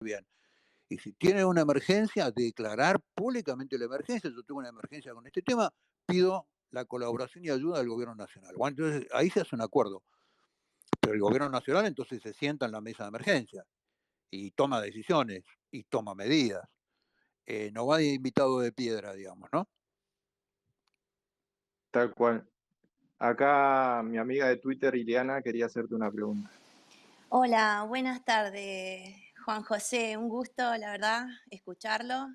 bien. Y si tienen una emergencia, declarar públicamente la emergencia. Yo tengo una emergencia con este tema, pido la colaboración y ayuda del gobierno nacional. Bueno, entonces ahí se hace un acuerdo. Pero el gobierno nacional entonces se sienta en la mesa de emergencia y toma decisiones y toma medidas. No va de invitado de piedra, digamos, ¿no? Tal cual. Acá mi amiga de Twitter, Ileana, quería hacerte una pregunta. Hola, buenas tardes, Juan José. Un gusto, la verdad, escucharlo.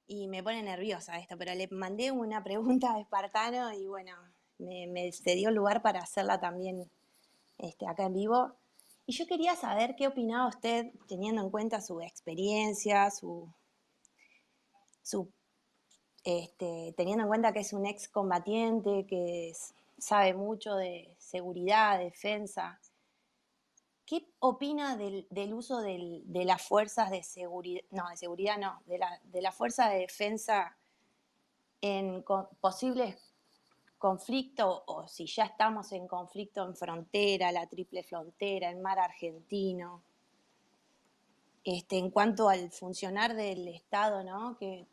Y me pone nerviosa esto, pero le mandé una pregunta a Espartano y bueno, me cedió el lugar para hacerla también acá en vivo. Y yo quería saber qué opinaba usted, teniendo en cuenta su experiencia, su teniendo en cuenta que es un excombatiente, que sabe mucho de seguridad, defensa. ¿Qué opina del uso de las fuerzas de seguridad, no, de seguridad no, de la fuerza de defensa en posibles conflictos, o si ya estamos en conflicto en frontera, la triple frontera, el mar argentino, en cuanto al funcionar del Estado, ¿no? Que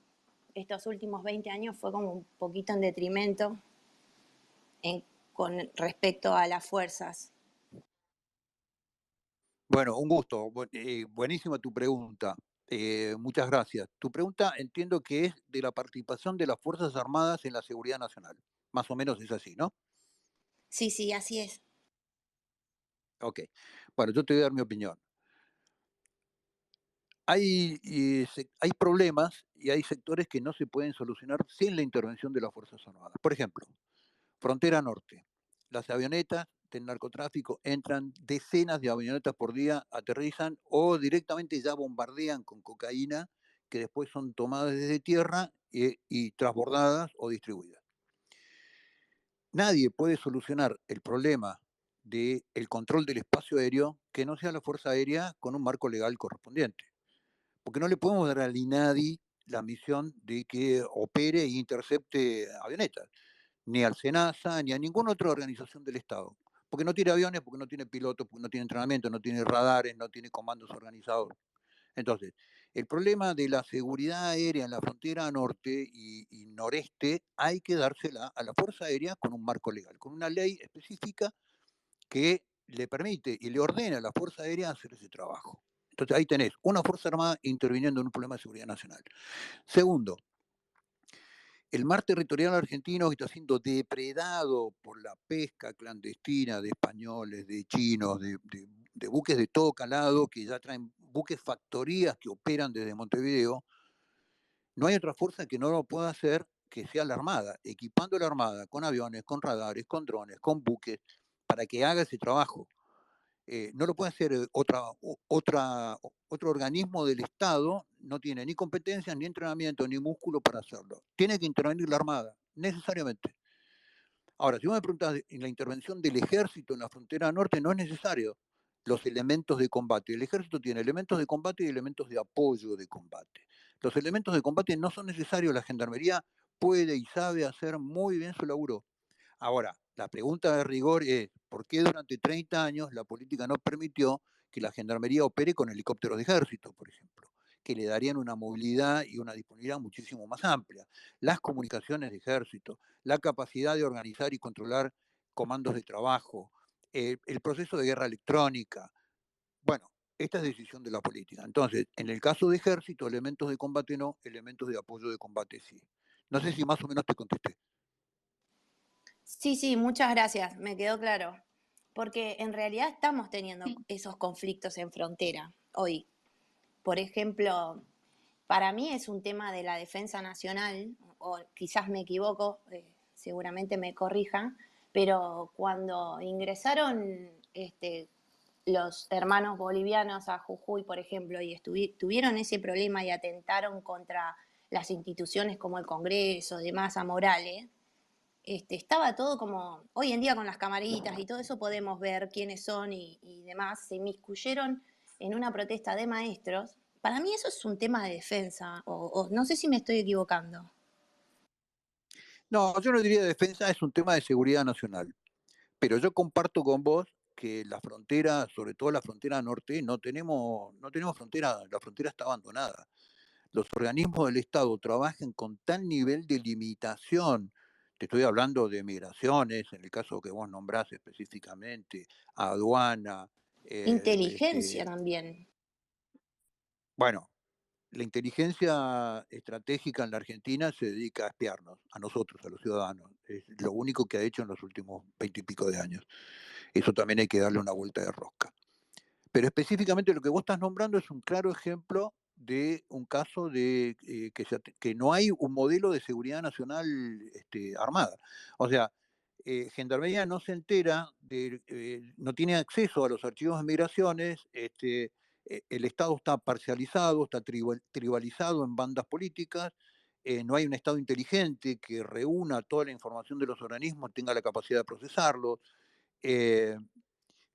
estos últimos 20 años fue como un poquito en detrimento con respecto a las fuerzas? Bueno, un gusto. Buenísima tu pregunta. Muchas gracias. Tu pregunta entiendo que es de la participación de las Fuerzas Armadas en la seguridad nacional. Más o menos es así, ¿no? Sí, sí, así es. Ok. Bueno, yo te voy a dar mi opinión. Hay problemas y hay sectores que no se pueden solucionar sin la intervención de las Fuerzas Armadas. Por ejemplo, frontera norte. Las avionetas del narcotráfico entran decenas de avionetas por día, aterrizan o directamente ya bombardean con cocaína que después son tomadas desde tierra y transbordadas o distribuidas. Nadie puede solucionar el problema del control del espacio aéreo que no sea la Fuerza Aérea con un marco legal correspondiente. Porque no le podemos dar al INADI la misión de que opere e intercepte avionetas, ni al SENASA, ni a ninguna otra organización del Estado. Porque no tiene aviones, porque no tiene pilotos, porque no tiene entrenamiento, no tiene radares, no tiene comandos organizados. Entonces, el problema de la seguridad aérea en la frontera norte y noreste hay que dársela a la Fuerza Aérea con un marco legal, con una ley específica que le permite y le ordena a la Fuerza Aérea hacer ese trabajo. Entonces ahí tenés una Fuerza Armada interviniendo en un problema de seguridad nacional. Segundo, el mar territorial argentino está siendo depredado por la pesca clandestina de españoles, de chinos, de buques de todo calado que ya traen buques factorías que operan desde Montevideo. No hay otra fuerza que no lo pueda hacer que sea la Armada, equipando a la Armada con aviones, con radares, con drones, con buques, para que haga ese trabajo. No lo puede hacer otro organismo del Estado, no tiene ni competencia, ni entrenamiento, ni músculo para hacerlo. Tiene que intervenir la Armada, necesariamente. Ahora, si vos me preguntás en la intervención del ejército en la frontera norte, no es necesario los elementos de combate. El ejército tiene elementos de combate y elementos de apoyo de combate. Los elementos de combate no son necesarios, la gendarmería puede y sabe hacer muy bien su laburo. Ahora, la pregunta de rigor es, ¿por qué durante 30 años la política no permitió que la gendarmería opere con helicópteros de ejército, por ejemplo? Que le darían una movilidad y una disponibilidad muchísimo más amplia. Las comunicaciones de ejército, la capacidad de organizar y controlar comandos de trabajo, el proceso de guerra electrónica. Bueno, esta es decisión de la política. Entonces, en el caso de ejército, elementos de combate no, elementos de apoyo de combate sí. No sé si más o menos te contesté. Sí, sí, muchas gracias, me quedó claro. Porque en realidad estamos teniendo esos conflictos en frontera hoy. Por ejemplo, para mí es un tema de la defensa nacional, o quizás me equivoco, seguramente me corrijan, pero cuando ingresaron los hermanos bolivianos a Jujuy, por ejemplo, y tuvieron ese problema y atentaron contra las instituciones como el Congreso, de Massa Morales, estaba todo como, hoy en día con las camaritas y todo eso podemos ver quiénes son y demás, se inmiscuyeron en una protesta de maestros. Para mí eso es un tema de defensa, o no sé si me estoy equivocando. No, yo no diría defensa, es un tema de seguridad nacional. Pero yo comparto con vos que la frontera, sobre todo la frontera norte, no tenemos frontera, la frontera está abandonada. Los organismos del Estado trabajan con tal nivel de limitación. Te estoy hablando de migraciones, en el caso que vos nombrás específicamente, aduana. Inteligencia también. Bueno, la inteligencia estratégica en la Argentina se dedica a espiarnos, a nosotros, a los ciudadanos. Es lo único que ha hecho en los últimos 20 y pico de años. Eso también hay que darle una vuelta de rosca. Pero específicamente lo que vos estás nombrando es un claro ejemplo de un caso de que no hay un modelo de seguridad nacional armada. O sea, Gendarmería no se entera, no tiene acceso a los archivos de migraciones, el Estado está parcializado, está tribalizado en bandas políticas, no hay un Estado inteligente que reúna toda la información de los organismos, tenga la capacidad de procesarlo.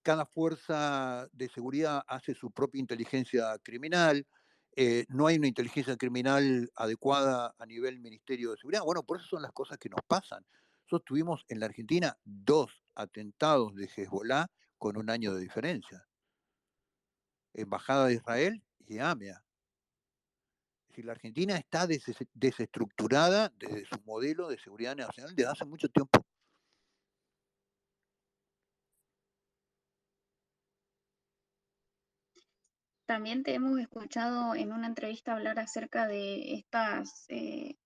Cada fuerza de seguridad hace su propia inteligencia criminal, no hay una inteligencia criminal adecuada a nivel Ministerio de Seguridad. Bueno, por eso son las cosas que nos pasan. Nosotros tuvimos en la Argentina 2 atentados de Hezbollah con un año de diferencia. Embajada de Israel y AMIA. Es decir, la Argentina está desestructurada desde su modelo de seguridad nacional desde hace mucho tiempo. También te hemos escuchado en una entrevista hablar acerca de estas, ay,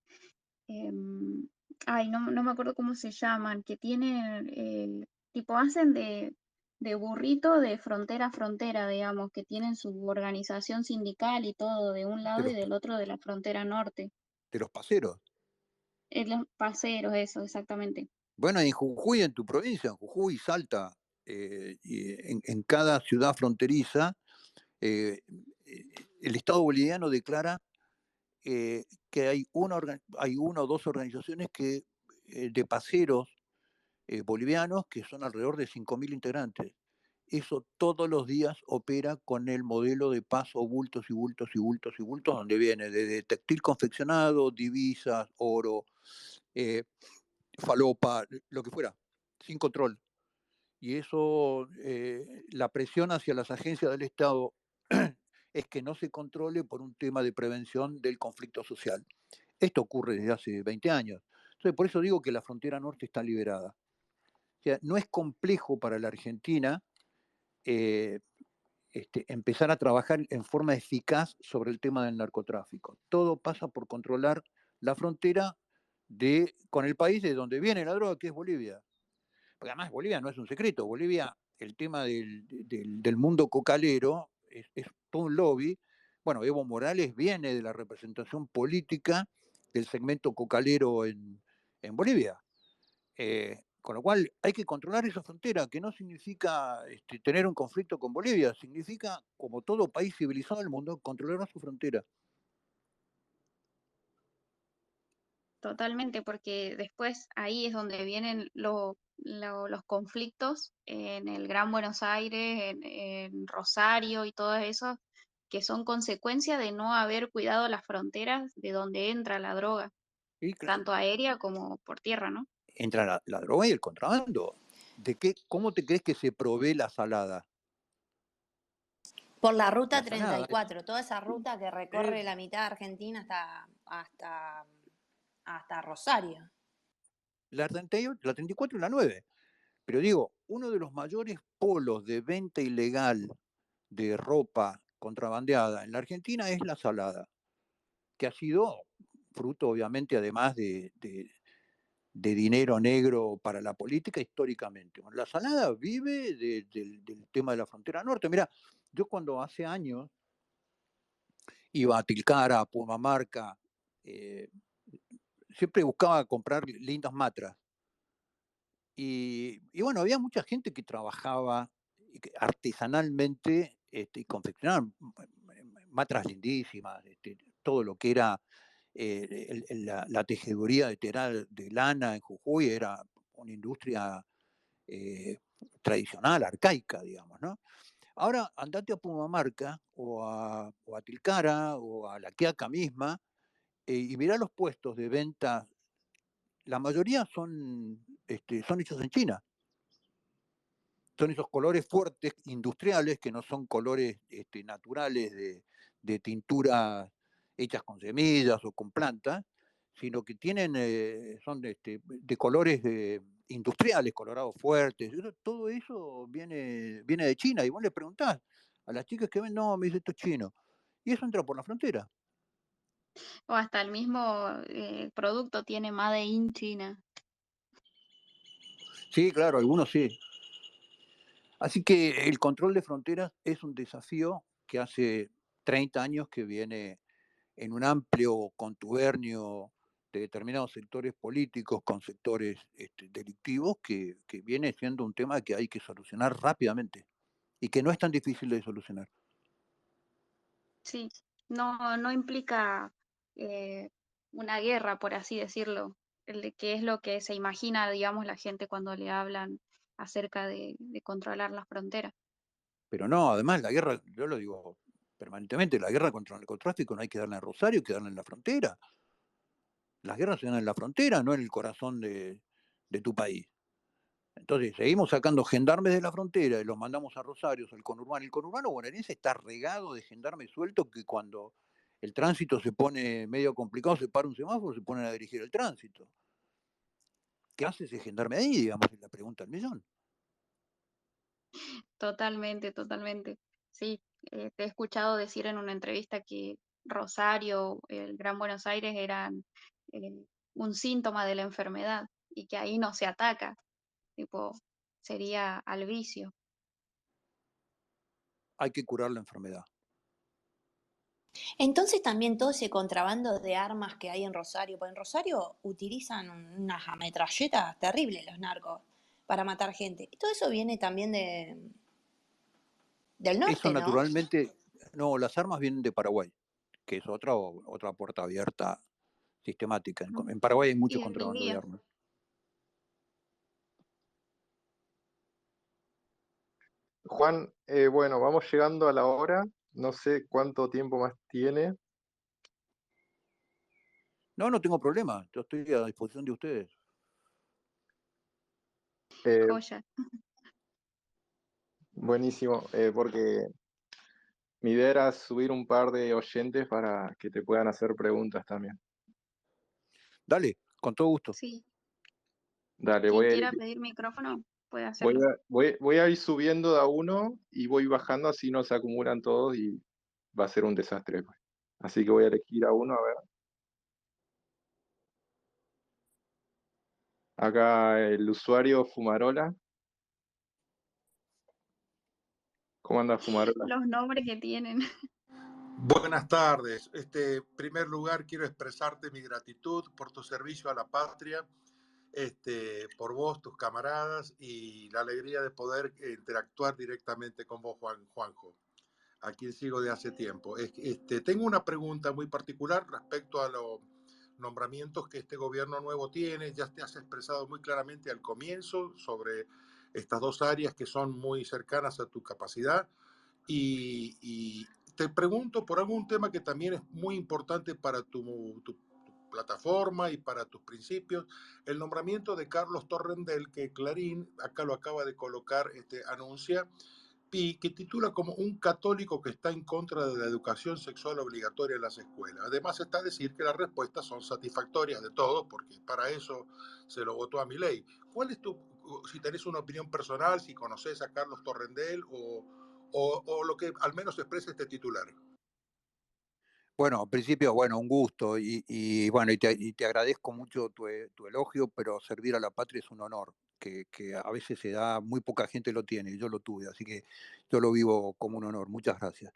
no me acuerdo cómo se llaman, que tienen, tipo, hacen de burrito de frontera a frontera, digamos, que tienen su organización sindical y todo de un De lado y los, del otro de la frontera norte. de los paseros. Los paseros, eso, exactamente. Bueno, en Jujuy, en tu provincia, en Jujuy, Salta, en cada ciudad fronteriza, eh, el Estado boliviano declara que hay una o dos organizaciones de paseros bolivianos que son alrededor de 5.000 integrantes. Eso todos los días opera con el modelo de paso bultos y bultos y bultos y bultos, donde viene desde textil confeccionado, divisas, oro, eh, falopa, lo que fuera, sin control. Y eso, la presión hacia las agencias del Estado es que no se controle por un tema de prevención del conflicto social. Esto ocurre desde hace 20 años. Entonces, por eso digo que la frontera norte está liberada. O sea, no es complejo para la Argentina eh, empezar a trabajar en forma eficaz sobre el tema del narcotráfico. Todo pasa por controlar la frontera con el país de donde viene la droga, que es Bolivia. Porque además Bolivia no es un secreto. Bolivia, el tema del mundo cocalero es todo un lobby. Bueno, Evo Morales viene de la representación política del segmento cocalero en Bolivia. Con lo cual hay que controlar esa frontera, que no significa tener un conflicto con Bolivia, significa, como todo país civilizado del mundo, controlar su frontera. Totalmente, porque después ahí es donde vienen los conflictos en el Gran Buenos Aires, en Rosario y todo eso, que son consecuencia de no haber cuidado las fronteras de donde entra la droga, Y tanto aérea como por tierra, ¿no? entra la droga y el contrabando. ¿Cómo te crees que se provee la salada? Por la ruta La salada 34, toda esa ruta que es recorre la mitad de Argentina hasta Rosario. la 38, la 34 y la 9. Pero digo, uno de los mayores polos de venta ilegal de ropa contrabandeada en la Argentina es la salada, que ha sido fruto, obviamente, además de dinero negro para la política históricamente. Bueno, la salada vive del tema de la frontera norte. Mira, yo cuando hace años iba a Tilcara, a Pumamarca, eh, siempre buscaba comprar lindas matras. Y bueno, había mucha gente que trabajaba artesanalmente y confeccionaba matras lindísimas, todo lo que era la tejeduría de lana en Jujuy era una industria eh, tradicional, arcaica, digamos, ¿no? Ahora andate a Pumamarca o a Tilcara o a La Quiaca misma y mirá los puestos de venta, la mayoría son hechos en China. son esos colores fuertes, industriales, que no son colores naturales de tintura hechas con semillas o con plantas, sino que tienen, son de colores industriales, colorados fuertes. Todo eso viene de China. Y vos le preguntás a las chicas que ven, no, me dice esto es chino. Y eso entra por la frontera. O hasta el mismo producto tiene Made in China. Sí, claro, algunos sí. Así que el control de fronteras es un desafío que hace 30 años que viene en un amplio contubernio de determinados sectores políticos con sectores delictivos, que viene siendo un tema que hay que solucionar rápidamente y que no es tan difícil de solucionar. Sí, no implica eh, una guerra, por así decirlo, el de que es lo que se imagina, digamos, la gente cuando le hablan acerca de controlar las fronteras. Pero no, además la guerra, yo lo digo permanentemente, la guerra contra el narcotráfico no hay que darle en Rosario, hay que darle en la frontera. Las guerras se dan en la frontera, no en el corazón de tu país. Entonces, seguimos sacando gendarmes de la frontera y los mandamos a Rosario, al conurbano. El conurbano bonaerense está regado de gendarmes sueltos que cuando el tránsito se pone medio complicado, se para un semáforo, se ponen a dirigir el tránsito. ¿Qué hace ese gendarme ahí, digamos? Es la pregunta del millón. Totalmente, totalmente. Sí, te he escuchado decir en una entrevista que Rosario, el Gran Buenos Aires eran un síntoma de la enfermedad y que ahí no se ataca, tipo, sería al vicio. Hay que curar la enfermedad. Entonces también todo ese contrabando de armas que hay en Rosario, porque en Rosario utilizan unas ametralletas terribles los narcos para matar gente. Y todo eso viene también del Eso norte, ¿no? naturalmente, no, las armas vienen de Paraguay, que es otra puerta abierta sistemática. En Paraguay hay mucho Y de contrabando de Bolivia. armas. Juan, bueno, vamos llegando a la hora. No sé cuánto tiempo más tiene. No, no tengo problema. Yo estoy a disposición de ustedes. Eh, Joya. buenísimo, porque mi idea era subir un par de oyentes para que te puedan hacer preguntas también. Dale, con todo gusto. Sí, Dale, quien quiera pedir micrófono puede voy hacerlo. a, voy a ir subiendo de a uno y voy bajando, así no se acumulan todos y va a ser un desastre después. Así que voy a elegir a uno, a ver. Acá el usuario Fumarola. ¿Cómo anda Fumarola? Los nombres que tienen. Buenas tardes. En primer lugar, quiero expresarte mi gratitud por tu servicio a la patria, por vos, tus camaradas y la alegría de poder interactuar directamente con vos, Juanjo, a quien sigo de hace tiempo. Tengo una pregunta muy particular respecto a los nombramientos que este gobierno nuevo tiene. Ya te has expresado muy claramente al comienzo sobre estas dos áreas que son muy cercanas a tu capacidad. Y te pregunto por algún tema que también es muy importante para tu plataforma y para tus principios, el nombramiento de Carlos Torrendel, que Clarín, acá lo acaba de colocar, anuncia, y que titula como un católico que está en contra de la educación sexual obligatoria en las escuelas. Además está a decir que las respuestas son satisfactorias de todos, porque para eso se lo votó a Milei. ¿Cuál es si tenés una opinión personal, si conoces a Carlos Torrendel o lo que al menos expresa este titular? Bueno, en principio, bueno, un gusto bueno, y te agradezco mucho tu elogio, pero servir a la patria es un honor, que a veces se da, muy poca gente lo tiene, y yo lo tuve, así que yo lo vivo como un honor. Muchas gracias.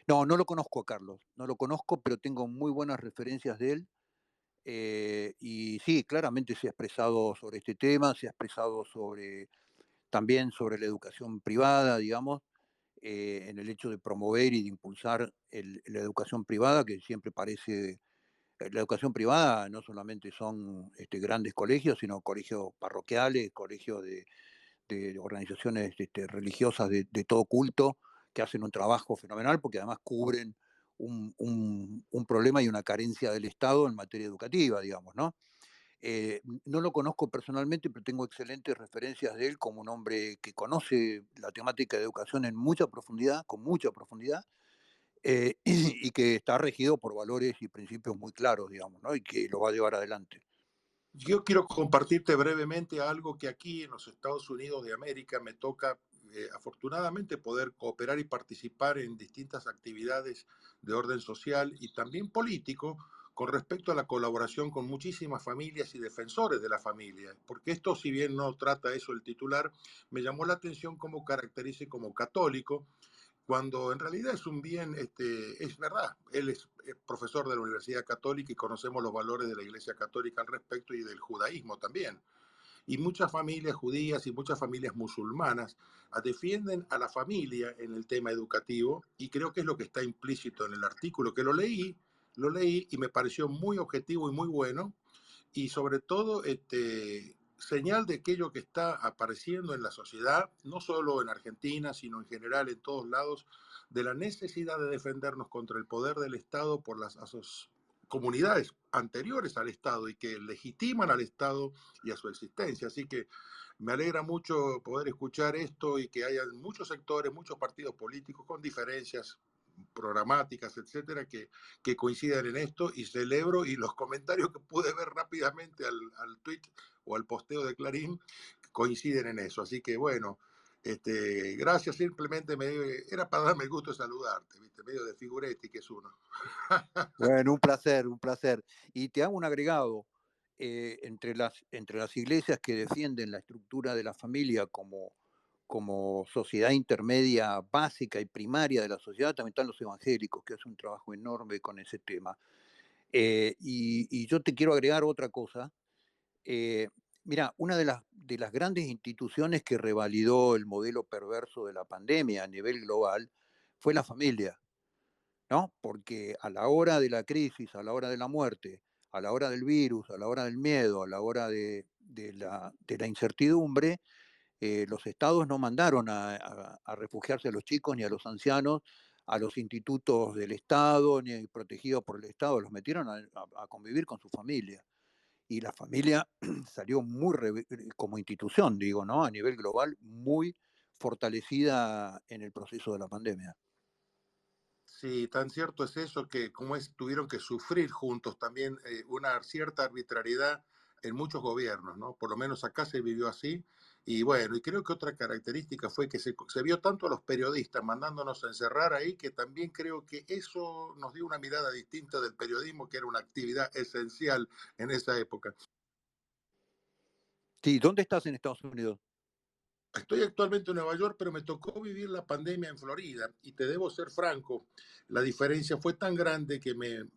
No, no lo conozco a Carlos, no lo conozco, pero tengo muy buenas referencias de él. Y sí, claramente se ha expresado sobre este tema, se ha expresado también sobre la educación privada, digamos, en el hecho de promover y de impulsar la educación privada, que siempre parece, la educación privada no solamente son grandes colegios, sino colegios parroquiales, colegios de organizaciones religiosas de todo culto, que hacen un trabajo fenomenal porque además cubren un problema y una carencia del Estado en materia educativa, digamos, ¿no? No lo conozco personalmente, pero tengo excelentes referencias de él como un hombre que conoce la temática de educación en mucha profundidad, con mucha profundidad, y que está regido por valores y principios muy claros, digamos, ¿no? Y que lo va a llevar adelante. Yo quiero compartirte brevemente algo que aquí en los Estados Unidos de América me toca, afortunadamente, poder cooperar y participar en distintas actividades de orden social y también político con respecto a la colaboración con muchísimas familias y defensores de la familia. Porque esto, si bien no trata eso el titular, me llamó la atención cómo caracterice como católico, cuando en realidad es un bien, es verdad, él es profesor de la Universidad Católica y conocemos los valores de la Iglesia Católica al respecto y del judaísmo también. Y muchas familias judías y muchas familias musulmanas defienden a la familia en el tema educativo y creo que es lo que está implícito en el artículo, que lo leí y me pareció muy objetivo y muy bueno y sobre todo señal de aquello que está apareciendo en la sociedad, no solo en Argentina, sino en general en todos lados, de la necesidad de defendernos contra el poder del Estado por las comunidades anteriores al Estado y que legitiman al Estado y a su existencia. Así que me alegra mucho poder escuchar esto y que haya muchos sectores, muchos partidos políticos con diferencias programáticas, etcétera, que coincidan en esto y celebro y los comentarios que pude ver rápidamente al tweet o al posteo de Clarín coinciden en eso. Así que bueno, gracias, simplemente era para darme el gusto de saludarte, ¿viste? Medio de figuretti que es uno. Bueno, un placer, un placer. Y te hago un agregado. Entre las iglesias que defienden la estructura de la familia como sociedad intermedia básica y primaria de la sociedad, también están los evangélicos, que hacen un trabajo enorme con ese tema. Y yo te quiero agregar otra cosa. Mira, una de las grandes instituciones que revalidó el modelo perverso de la pandemia a nivel global fue la familia, ¿no? Porque a la hora de la crisis, a la hora de la muerte, a la hora del virus, a la hora del miedo, a la hora de la incertidumbre, los estados no mandaron a refugiarse a los chicos ni a los ancianos a los institutos del Estado, ni protegidos por el Estado, los metieron a convivir con su familia. Y la familia salió muy, como institución, digo, ¿no? A nivel global, muy fortalecida en el proceso de la pandemia. Sí, tan cierto es eso que tuvieron que sufrir juntos también una cierta arbitrariedad en muchos gobiernos, ¿no? Por lo menos acá se vivió así. Y bueno, y creo que otra característica fue que se vio tanto a los periodistas mandándonos a encerrar ahí, que también creo que eso nos dio una mirada distinta del periodismo, que era una actividad esencial en esa época. Sí, ¿dónde estás en Estados Unidos? Estoy actualmente en Nueva York, pero me tocó vivir la pandemia en Florida y te debo ser franco, la diferencia fue tan grande que me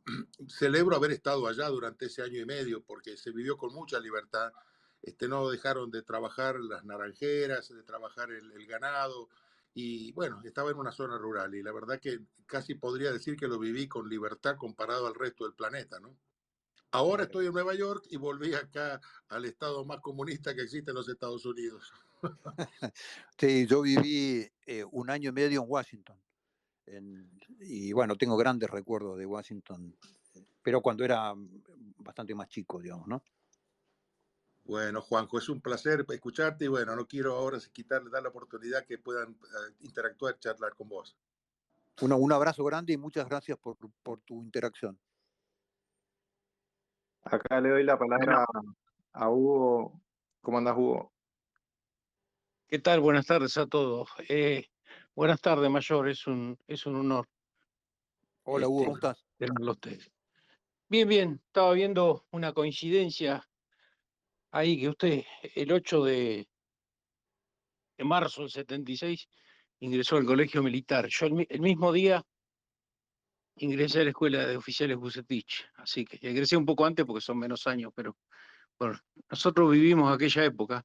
celebro haber estado allá durante ese año y medio porque se vivió con mucha libertad. No dejaron de trabajar las naranjeras, de trabajar el ganado y bueno, estaba en una zona rural y la verdad que casi podría decir que lo viví con libertad comparado al resto del planeta, ¿no? Ahora estoy en Nueva York y volví acá al estado más comunista que existe en los Estados Unidos. Sí, yo viví un año y medio en Washington. Y bueno, tengo grandes recuerdos de Washington, pero cuando era bastante más chico, digamos, ¿no? Bueno, Juanjo, es un placer escucharte y bueno, no quiero ahora dar la oportunidad que puedan interactuar, charlar con vos. Un abrazo grande y muchas gracias por tu interacción. Acá le doy la palabra a Hugo. ¿Cómo andás, Hugo? ¿Qué tal? Buenas tardes a todos. Buenas tardes, Mayor. Es un honor Hola, Hugo, ¿cómo estás? tenerlo a ustedes. Bien, bien. Estaba viendo una coincidencia ahí que usted, el 8 de marzo del 76, ingresó al colegio militar. Yo el mismo día ingresé a la escuela de oficiales Bucetich. Así que ingresé un poco antes porque son menos años, pero bueno, nosotros vivimos aquella época.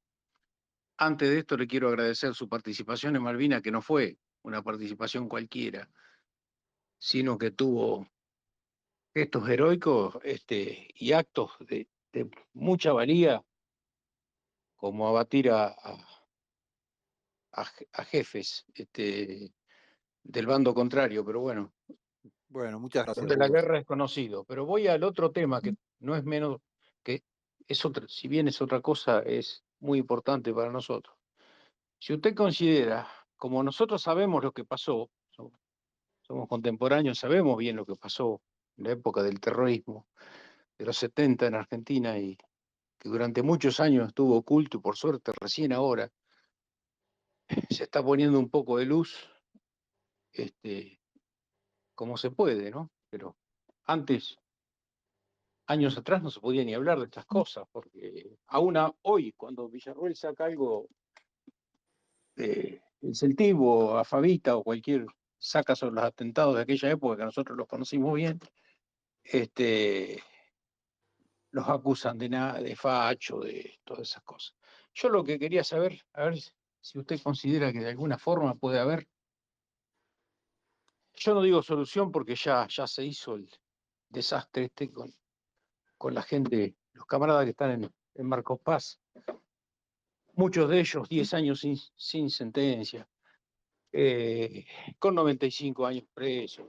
Antes de esto le quiero agradecer su participación en Malvinas, que no fue una participación cualquiera, sino que tuvo gestos heroicos y actos de mucha valía, como abatir a jefes del bando contrario, pero bueno, Bueno, muchas gracias, donde la Hugo. guerra es conocido. Pero voy al otro tema, que no es menos, que si bien es otra cosa, es muy importante para nosotros. Si usted considera, como nosotros sabemos lo que pasó, somos contemporáneos, sabemos bien lo que pasó en la época del terrorismo, de los 70 en Argentina, y que durante muchos años estuvo oculto y por suerte recién ahora se está poniendo un poco de luz, como se puede, ¿no? Pero antes, años atrás, no se podía ni hablar de estas cosas, porque aún hoy, cuando Villarroel saca algo, el Celtivo, a Fabita o cualquier saca sobre los atentados de aquella época que nosotros los conocimos bien, los acusan de facho, de todas esas cosas. Yo lo que quería saber, a ver si usted considera que de alguna forma puede haber, yo no digo solución porque ya se hizo el desastre con la gente, los camaradas que están en Marcos Paz, muchos de ellos 10 años sin sentencia, con 95 años presos,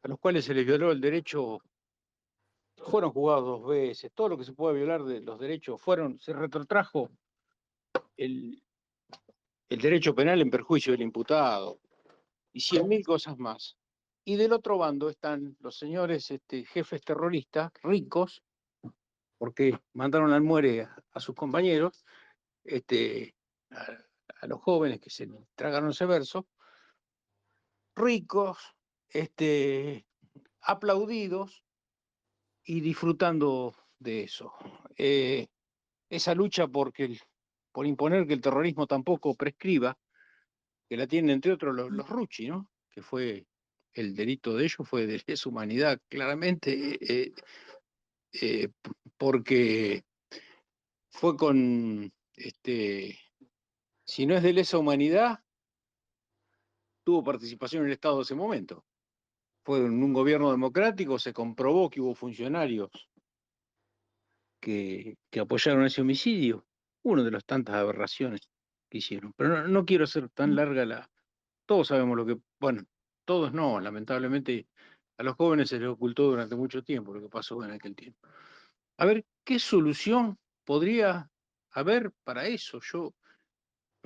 a los cuales se les violó el derecho, fueron juzgados 2 veces, todo lo que se puede violar de los derechos, se retrotrajo el derecho penal en perjuicio del imputado, y 100.000 cosas más. Y del otro bando están los señores jefes terroristas, ricos, porque mandaron al muere a sus compañeros, a, a los jóvenes que se tragaron ese verso, ricos, aplaudidos y disfrutando de eso. Esa lucha por imponer que el terrorismo tampoco prescriba, que la tienen entre otros los Rucci, ¿no? Que fue el delito de ellos, fue de lesa humanidad, claramente, porque fue si no es de lesa humanidad, tuvo participación en el Estado de ese momento. Fue en un gobierno democrático, se comprobó que hubo funcionarios que apoyaron ese homicidio, uno de las tantas aberraciones que hicieron. Pero no quiero hacer tan larga Todos sabemos lo que... Bueno, todos no, lamentablemente a los jóvenes se les ocultó durante mucho tiempo lo que pasó en aquel tiempo. A ver, ¿qué solución podría haber para eso? Yo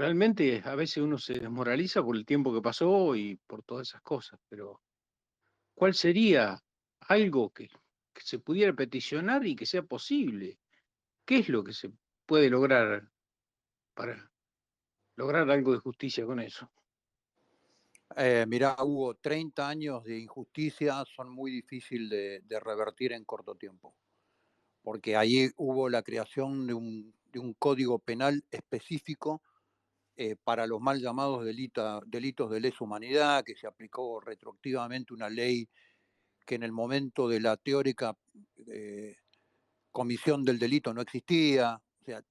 realmente a veces uno se desmoraliza por el tiempo que pasó y por todas esas cosas, pero ¿cuál sería algo que se pudiera peticionar y que sea posible? ¿Qué es lo que se puede lograr para lograr algo de justicia con eso? Mirá, Hugo, 30 años de injusticia son muy difíciles de revertir en corto tiempo, porque ahí hubo la creación de un código penal específico para los mal llamados delitos de lesa humanidad, que se aplicó retroactivamente una ley que en el momento de la teórica eh, comisión del delito no existía. O sea,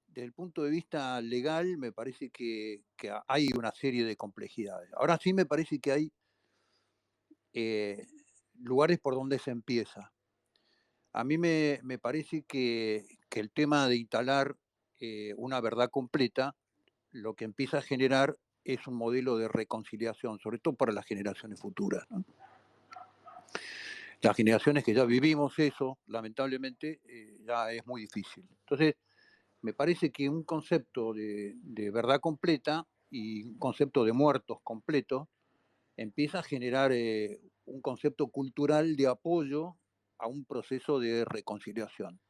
desde el punto de vista legal me parece que hay una serie de complejidades. Ahora sí me parece que hay eh, lugares por donde se empieza. A mí me parece que el tema de instalar una verdad completa lo que empieza a generar es un modelo de reconciliación, sobre todo para las generaciones futuras, ¿no? Las generaciones que ya vivimos eso, lamentablemente, ya es muy difícil. Entonces, me parece que un concepto de verdad completa y un concepto de muertos completos empieza a generar un concepto cultural de apoyo a un proceso de reconciliación.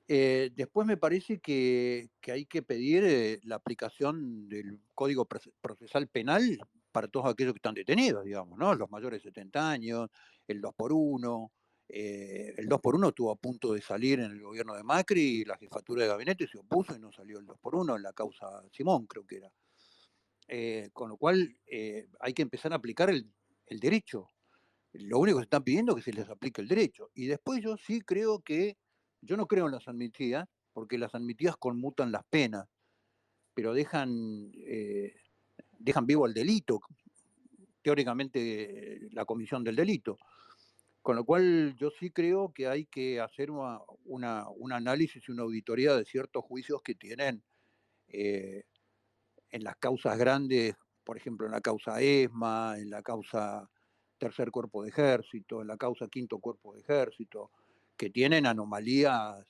Después me parece que hay que pedir la aplicación del Código Procesal Penal para todos aquellos que están detenidos, digamos, ¿no? Los mayores de 70 años, el 2x1. El 2x1 estuvo a punto de salir en el gobierno de Macri y la jefatura de gabinete se opuso y no salió el 2x1 en la causa Simón, creo que era. Con lo cual hay que empezar a aplicar el derecho. Lo único que se están pidiendo es que se les aplique el derecho. Y después yo sí creo yo no creo en las amnistías, porque las amnistías conmutan las penas, pero dejan vivo al delito, teóricamente la comisión del delito. Con lo cual yo sí creo que hay que hacer un análisis y una auditoría de ciertos juicios que tienen eh, en las causas grandes, por ejemplo, en la causa ESMA, en la causa Tercer Cuerpo de Ejército, en la causa Quinto Cuerpo de Ejército, que tienen anomalías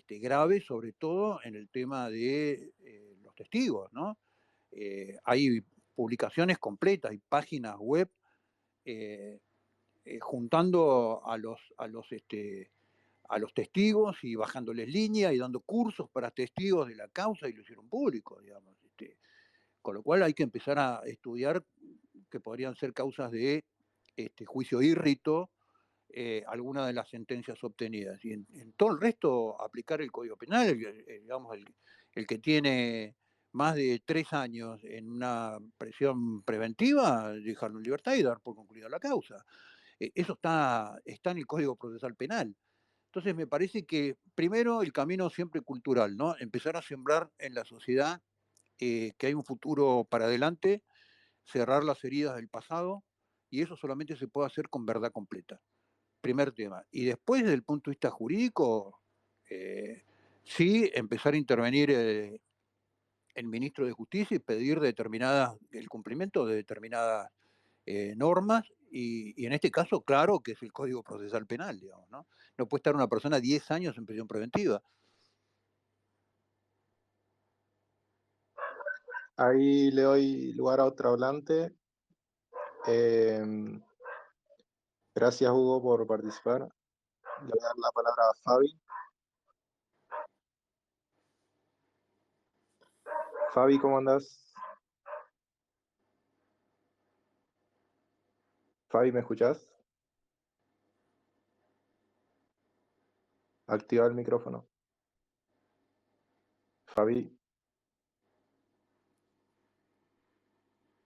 graves, sobre todo en el tema de los testigos, ¿no? Hay publicaciones completas, hay páginas web juntando a los testigos y bajándoles línea y dando cursos para testigos de la causa y lo hicieron público, digamos. Con lo cual hay que empezar a estudiar que podrían ser causas de juicio írrito, algunas de las sentencias obtenidas. Y en todo el resto, aplicar el Código Penal, digamos, el que tiene más de 3 años en una prisión preventiva, dejarlo en libertad y dar por concluida la causa. Eso está en el Código Procesal Penal. Entonces me parece que primero el camino siempre cultural, ¿no? Empezar a sembrar en la sociedad que hay un futuro para adelante, cerrar las heridas del pasado, y eso solamente se puede hacer con verdad completa. Primer tema. Y después, desde el punto de vista jurídico, sí empezar a intervenir el ministro de Justicia y pedir el cumplimiento de determinadas normas, y en este caso, claro, que es el Código Procesal Penal, digamos, ¿no? No puede estar una persona 10 años en prisión preventiva. Ahí le doy lugar a otro hablante. Gracias, Hugo, por participar. Le voy a dar la palabra a Fabi. Fabi, ¿cómo andás? Fabi, ¿me escuchás? Activa el micrófono. Fabi.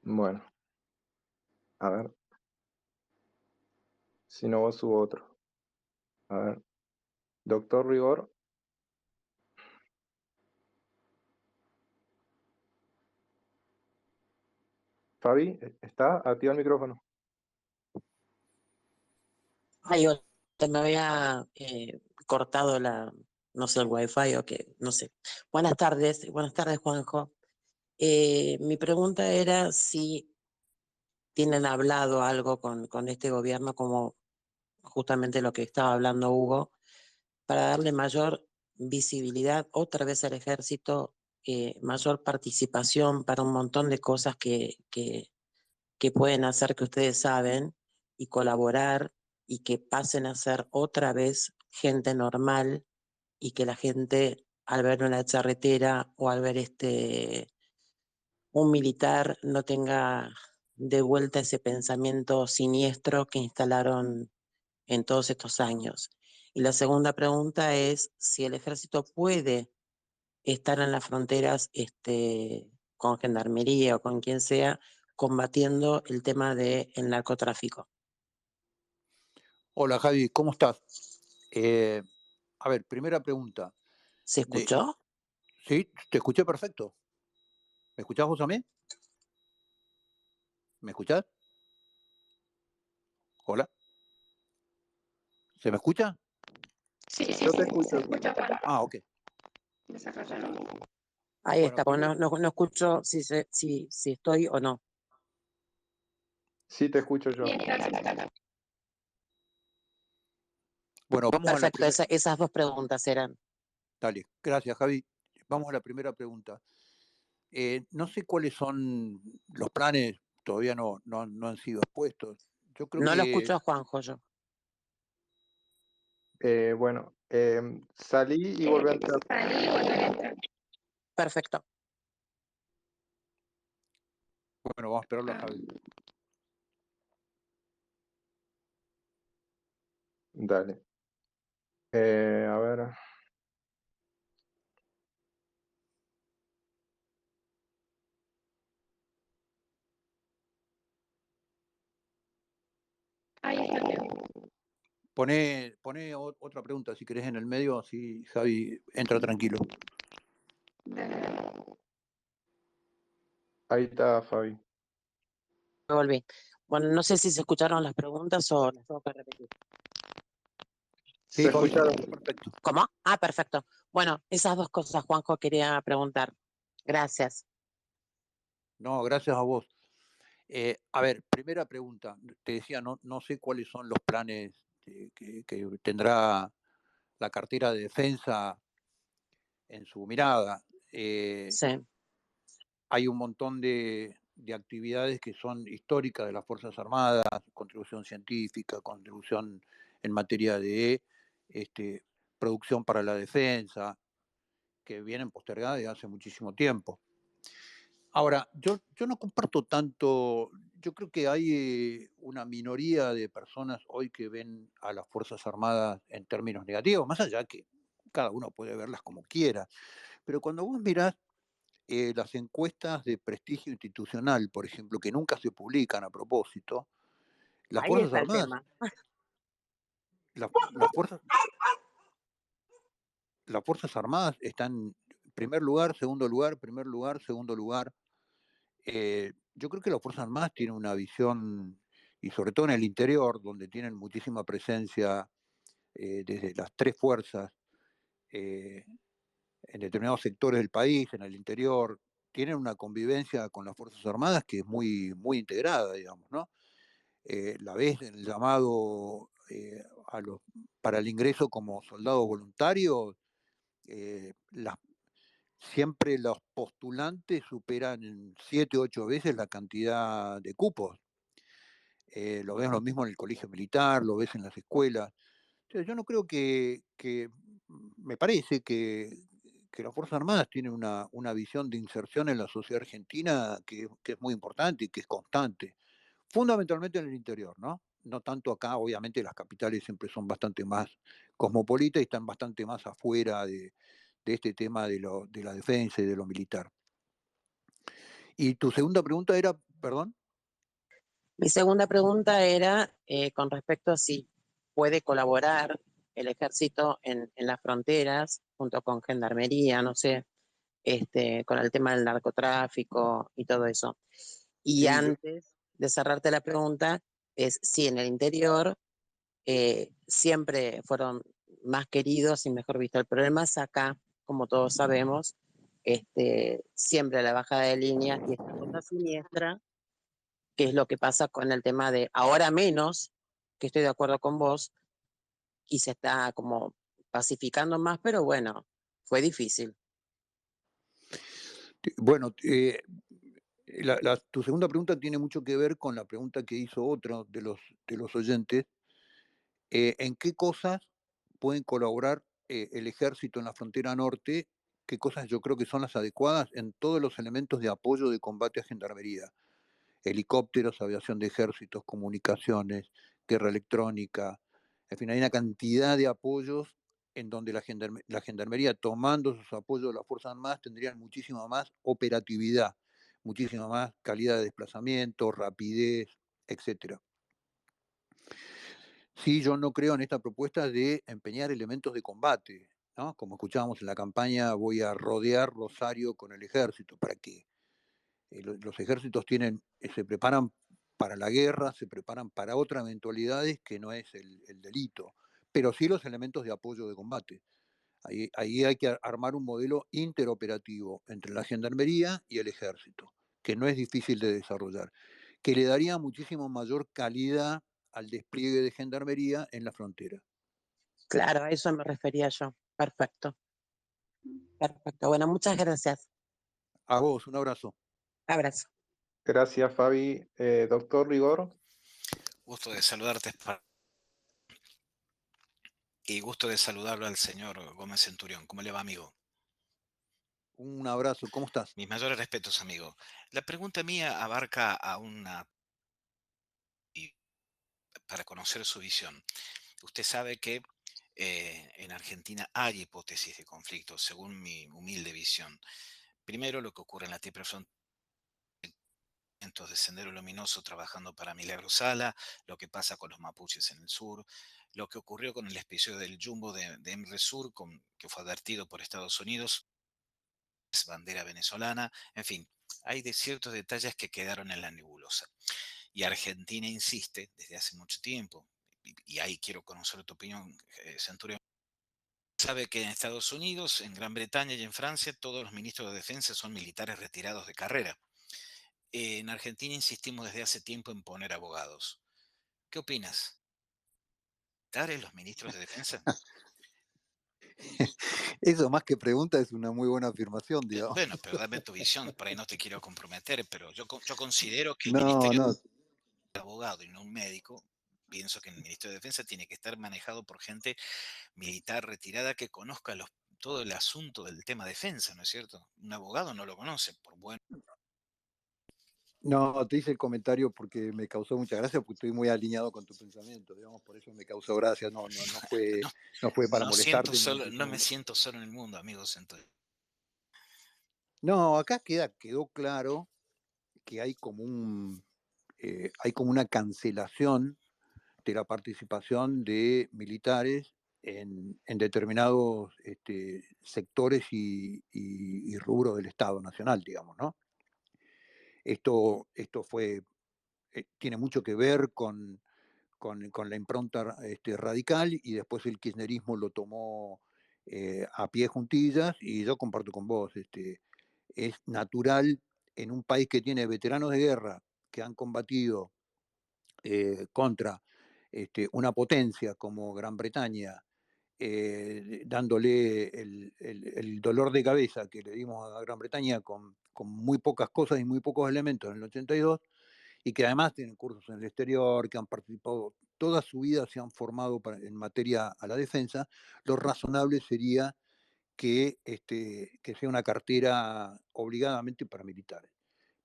Bueno, a ver. Si no, vos subo otro. A ver. Doctor Rigor. Fabi, ¿está? Activa el micrófono. Ay, me había cortado no sé, el wifi o qué, no sé. Buenas tardes, Juanjo. Mi pregunta era si tienen hablado algo con este gobierno, como justamente lo que estaba hablando Hugo, para darle mayor visibilidad otra vez al ejército, mayor participación para un montón de cosas que pueden hacer que ustedes saben y colaborar y que pasen a ser otra vez gente normal y que la gente al ver una charretera o al ver un militar no tenga de vuelta ese pensamiento siniestro que instalaron en todos estos años. Y la segunda pregunta es si el ejército puede estar en las fronteras con gendarmería o con quien sea, combatiendo el tema del narcotráfico. Hola Javi, ¿cómo estás? A ver, primera pregunta. ¿Se escuchó? Sí, te escuché perfecto. ¿Me escuchás vos a mí? ¿Me escuchás? Hola. ¿Se me escucha? Sí, Yo te escucho. Ah, ok. Ahí Bueno, está, primero, no escucho si estoy o no. Sí, te escucho yo. bueno, vamos a la Perfecto, primera. esas dos preguntas eran. Dale, gracias Javi. Vamos a la primera pregunta. No sé cuáles son los planes, todavía no han sido expuestos. Yo creo No lo que escucho a Juanjo yo. Bueno, salí y volví a entrar. Perfecto. bueno, vamos a esperarlo a Javi. Dale. A ver. Poné otra pregunta si querés en el medio, así Javi entra tranquilo. Ahí está, Fabi. Me volví. Bueno, no sé si se escucharon las preguntas o las tengo que repetir. Sí, Se Fabi, escucharon. perfecto. ¿Cómo? Ah, perfecto. Bueno, esas dos cosas, Juanjo, quería preguntar. Gracias. No, gracias a vos. A ver, primera pregunta. Te decía, no sé cuáles son los planes que tendrá la cartera de defensa en su mirada. Sí. Hay un montón de actividades que son históricas de las Fuerzas Armadas, contribución científica, contribución en materia de producción para la defensa, que vienen postergadas desde hace muchísimo tiempo. Ahora, yo no comparto tanto, yo creo que hay una minoría de personas hoy que ven a las Fuerzas Armadas en términos negativos, más allá que cada uno puede verlas como quiera, pero cuando vos mirás las encuestas de prestigio institucional, por ejemplo, que nunca se publican a propósito, las Ahí Fuerzas está el Armadas, tema. las Fuerzas Armadas están en primer lugar, segundo lugar, primer lugar, segundo lugar. Yo creo que las Fuerzas Armadas tienen una visión, y sobre todo en el interior, donde tienen muchísima presencia desde las tres fuerzas, eh, en determinados sectores del país, en el interior, tienen una convivencia con las Fuerzas Armadas que es muy, muy integrada, digamos, ¿no? La vez en el llamado para el ingreso como soldados voluntarios, las siempre los postulantes superan en 7 o 8 veces la cantidad de cupos. Lo ves lo mismo en el colegio militar, lo ves en las escuelas. Entonces, yo no creo me parece que las Fuerzas Armadas tienen una visión de inserción en la sociedad argentina que es muy importante y que es constante, fundamentalmente en el interior, ¿no? No tanto acá, obviamente las capitales siempre son bastante más cosmopolitas y están bastante más afuera de este tema de la defensa y de lo militar. Y tu segunda pregunta era, perdón. Mi segunda pregunta era con respecto a si puede colaborar el ejército en las fronteras junto con gendarmería, no sé, con el tema del narcotráfico y todo eso. Y Sí, antes de cerrarte la pregunta, es si en el interior siempre fueron más queridos y mejor vistos. El problema es acá, como todos sabemos, siempre la bajada de línea y esta cosa siniestra, que es lo que pasa con el tema de ahora menos, que estoy de acuerdo con vos, y se está como pacificando más, pero bueno, fue difícil. bueno, tu segunda pregunta tiene mucho que ver con la pregunta que hizo otro de los oyentes. ¿En qué cosas pueden colaborar el ejército en la frontera norte? ¿Qué cosas yo creo que son las adecuadas en todos los elementos de apoyo de combate a gendarmería? Helicópteros, aviación de ejércitos, comunicaciones, guerra electrónica, en fin, hay una cantidad de apoyos en donde la gendarmería, tomando sus apoyos de las Fuerzas Armadas, tendrían muchísima más operatividad, muchísima más calidad de desplazamiento, rapidez, etcétera. Sí, yo no creo en esta propuesta de empeñar elementos de combate, ¿no? Como escuchábamos en la campaña, voy a rodear Rosario con el ejército. ¿Para qué? Los ejércitos se preparan para la guerra, se preparan para otras eventualidades que no es el delito, pero sí los elementos de apoyo de combate. Ahí hay que armar un modelo interoperativo entre la gendarmería y el ejército, que no es difícil de desarrollar, que le daría muchísimo mayor calidad al despliegue de gendarmería en la frontera. Claro, a eso me refería yo. Perfecto, perfecto. Bueno, muchas gracias. A vos, un abrazo. Abrazo. Gracias, Fabi. Doctor Rigor. Gusto de saludarte y gusto de saludarlo al señor Gómez Centurión. ¿Cómo le va, amigo? Un abrazo, ¿cómo estás? Mis mayores respetos, amigo. La pregunta mía abarca para conocer su visión. Usted sabe que en Argentina hay hipótesis de conflicto, según mi humilde visión. Primero, lo que ocurre en la tierra fronteriza de Sendero Luminoso trabajando para Milagro Sala, lo que pasa con los mapuches en el sur, lo que ocurrió con el episodio del Jumbo de Emresur, que fue advertido por Estados Unidos, es bandera venezolana, en fin, hay ciertos detalles que quedaron en la nebulosa. Y Argentina insiste desde hace mucho tiempo, y ahí quiero conocer tu opinión, Centurión. Sabe que en Estados Unidos, en Gran Bretaña y en Francia, todos los ministros de defensa son militares retirados de carrera. En Argentina insistimos desde hace tiempo en poner abogados. ¿Qué opinas? ¿Tare los ministros de defensa? Eso más que pregunta es una muy buena afirmación, digamos. Bueno, pero dame tu visión, por ahí no te quiero comprometer, pero yo considero que el No, Ministerio no. de abogado y no un médico, pienso que el Ministerio de Defensa tiene que estar manejado por gente militar retirada que conozca todo el asunto del tema defensa, ¿no es cierto? Un abogado no lo conoce, por bueno. No, te hice el comentario porque me causó mucha gracia, porque estoy muy alineado con tu pensamiento, digamos, por eso me causó gracia. No, no, No, no fue para molestarte ni no me muchísimo. siento solo en el mundo, amigos. Entonces, No, acá quedó claro que hay como una cancelación de la participación de militares en determinados sectores y rubros del Estado Nacional, digamos, ¿no? Esto tiene mucho que ver con la impronta radical y después el kirchnerismo lo tomó a pie juntillas y yo comparto con vos, es natural en un país que tiene veteranos de guerra que han combatido contra una potencia como Gran Bretaña, dándole el dolor de cabeza que le dimos a Gran Bretaña con muy pocas cosas y muy pocos elementos en el 82, y que además tienen cursos en el exterior, que han participado, toda su vida se han formado en materia a la defensa, lo razonable sería que sea una cartera obligadamente para militares.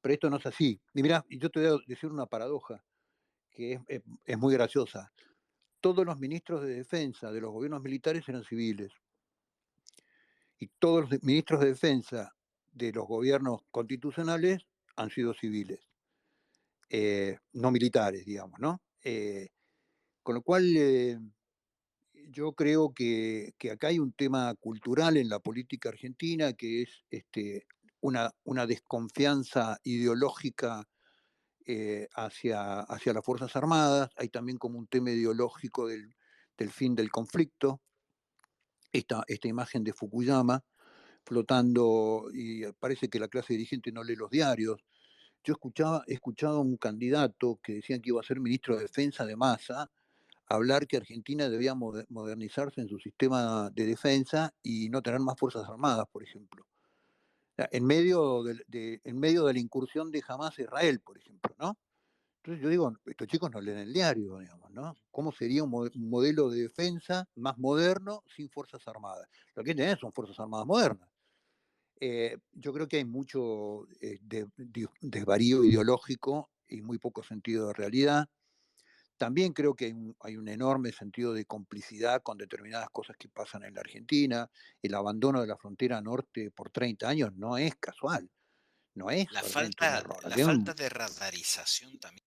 Pero esto no es así. Y mirá, yo te voy a decir una paradoja que es muy graciosa. Todos los ministros de defensa de los gobiernos militares eran civiles y todos los ministros de defensa de los gobiernos constitucionales han sido civiles, no militares, digamos, ¿no? Con lo cual, yo creo que acá hay un tema cultural en la política argentina que es una desconfianza ideológica hacia las Fuerzas Armadas. Hay también como un tema ideológico del fin del conflicto, esta imagen de Fukuyama flotando y parece que la clase dirigente no lee los diarios. He escuchado a un candidato que decía que iba a ser ministro de Defensa de Massa hablar que Argentina debía modernizarse en su sistema de defensa y no tener más fuerzas armadas, por ejemplo. O sea, en medio de la incursión de Hamas a Israel, por ejemplo, ¿no? Entonces yo digo, estos chicos no leen el diario, digamos, ¿no? ¿Cómo sería un modelo de defensa más moderno sin fuerzas armadas? Lo que tenés son fuerzas armadas modernas. Yo creo que hay mucho desvarío ideológico y muy poco sentido de realidad. También creo que hay un enorme sentido de complicidad con determinadas cosas que pasan en la Argentina. El abandono de la frontera norte por 30 años no es casual, no es solamente un error. la falta de radarización también.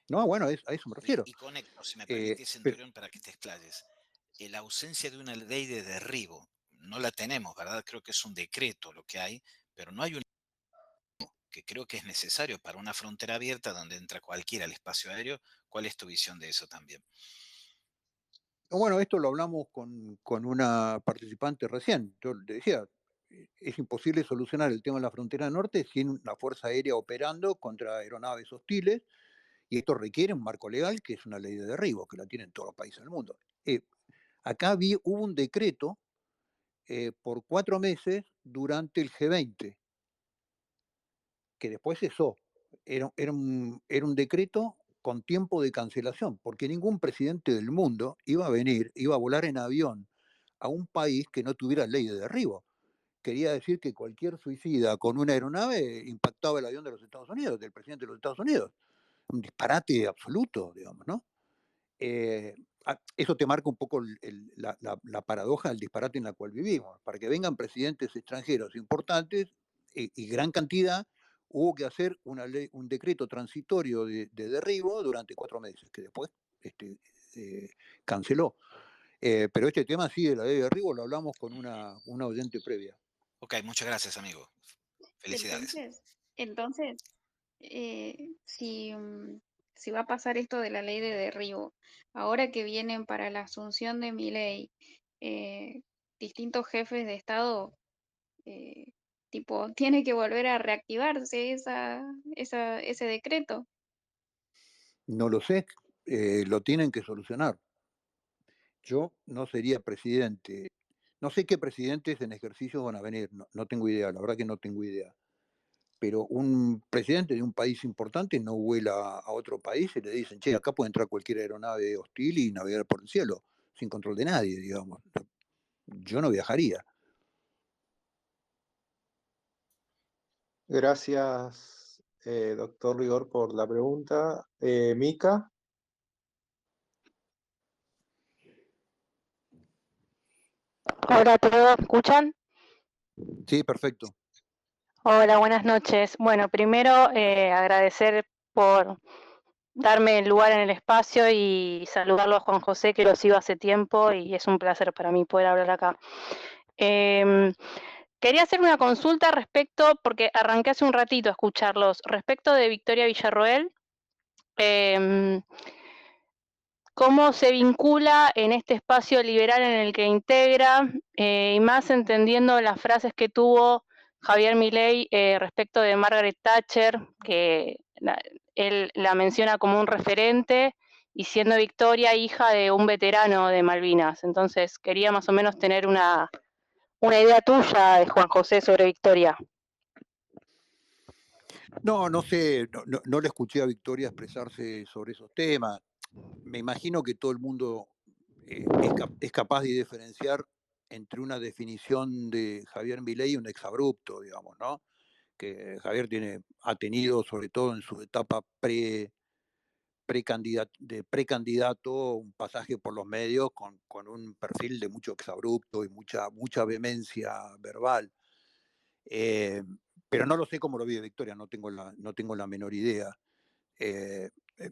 No, bueno, a eso me refiero. Y conecto, si me Eh, permitís, pero, Centurión, para que te explayes. La ausencia de una ley de derribo, no la tenemos, ¿verdad? Creo que es un decreto lo que hay, pero no hay un que creo que es necesario para una frontera abierta donde entra cualquiera al espacio aéreo. ¿Cuál es tu visión de eso también? bueno, esto lo hablamos con una participante recién. Yo le decía, es imposible solucionar el tema de la frontera norte sin una fuerza aérea operando contra aeronaves hostiles, y esto requiere un marco legal que es una ley de derribo, que la tienen todos los países del mundo. Acá hubo un decreto por 4 meses durante el G20, que después cesó. Era un decreto con tiempo de cancelación, porque ningún presidente del mundo iba a volar en avión a un país que no tuviera ley de derribo. Quería decir que cualquier suicida con una aeronave impactaba el avión de los Estados Unidos, del presidente de los Estados Unidos. Un disparate absoluto, digamos, ¿no? Eso te marca un poco la paradoja del disparate en la cual vivimos. Para que vengan presidentes extranjeros importantes y gran cantidad, hubo que hacer un decreto transitorio de derribo durante 4 meses, que después eh, canceló. Pero este tema sí, de la ley de derribo, lo hablamos con una oyente previa. Ok, muchas gracias, amigo. Felicidades. Entonces, si va a pasar esto de la ley de derribo, ahora que vienen para la asunción de Milei, distintos jefes de Estado, eh, tipo, tiene que volver a reactivarse ese decreto. No lo sé, lo tienen que solucionar. yo no sería presidente. No sé qué presidentes en ejercicio van a venir, no tengo idea, la verdad que no tengo idea. Pero un presidente de un país importante no vuela a otro país y le dicen, che, acá puede entrar cualquier aeronave hostil y navegar por el cielo, sin control de nadie, digamos. Yo no viajaría. Gracias, doctor Rigor, por la pregunta. Mica, Hola a todos, ¿me escuchan? Sí, perfecto. Hola, buenas noches. Bueno, primero agradecer por darme el lugar en el espacio y saludarlo a Juan José, que lo sigo hace tiempo y es un placer para mí poder hablar acá. Em, Quería hacer una consulta respecto, porque arranqué hace un ratito a escucharlos, respecto de Victoria Villarroel. em, ¿Cómo se vincula en este espacio liberal en el que integra, y más entendiendo las frases que tuvo Javier Milei respecto de Margaret Thatcher, que él la menciona como un referente, y siendo Victoria hija de un veterano de Malvinas? Entonces quería más o menos tener una idea tuya, de Juan José, sobre Victoria. No sé, no le escuché a Victoria expresarse sobre esos temas. Me imagino que todo el mundo es capaz de diferenciar entre una definición de Javier Milei y un exabrupto, digamos, ¿no? Que Javier ha tenido, sobre todo en su etapa precandidato, un pasaje por los medios con un perfil de mucho exabrupto y mucha vehemencia verbal. Eh, pero no lo sé cómo lo vive Victoria, no tengo la menor idea.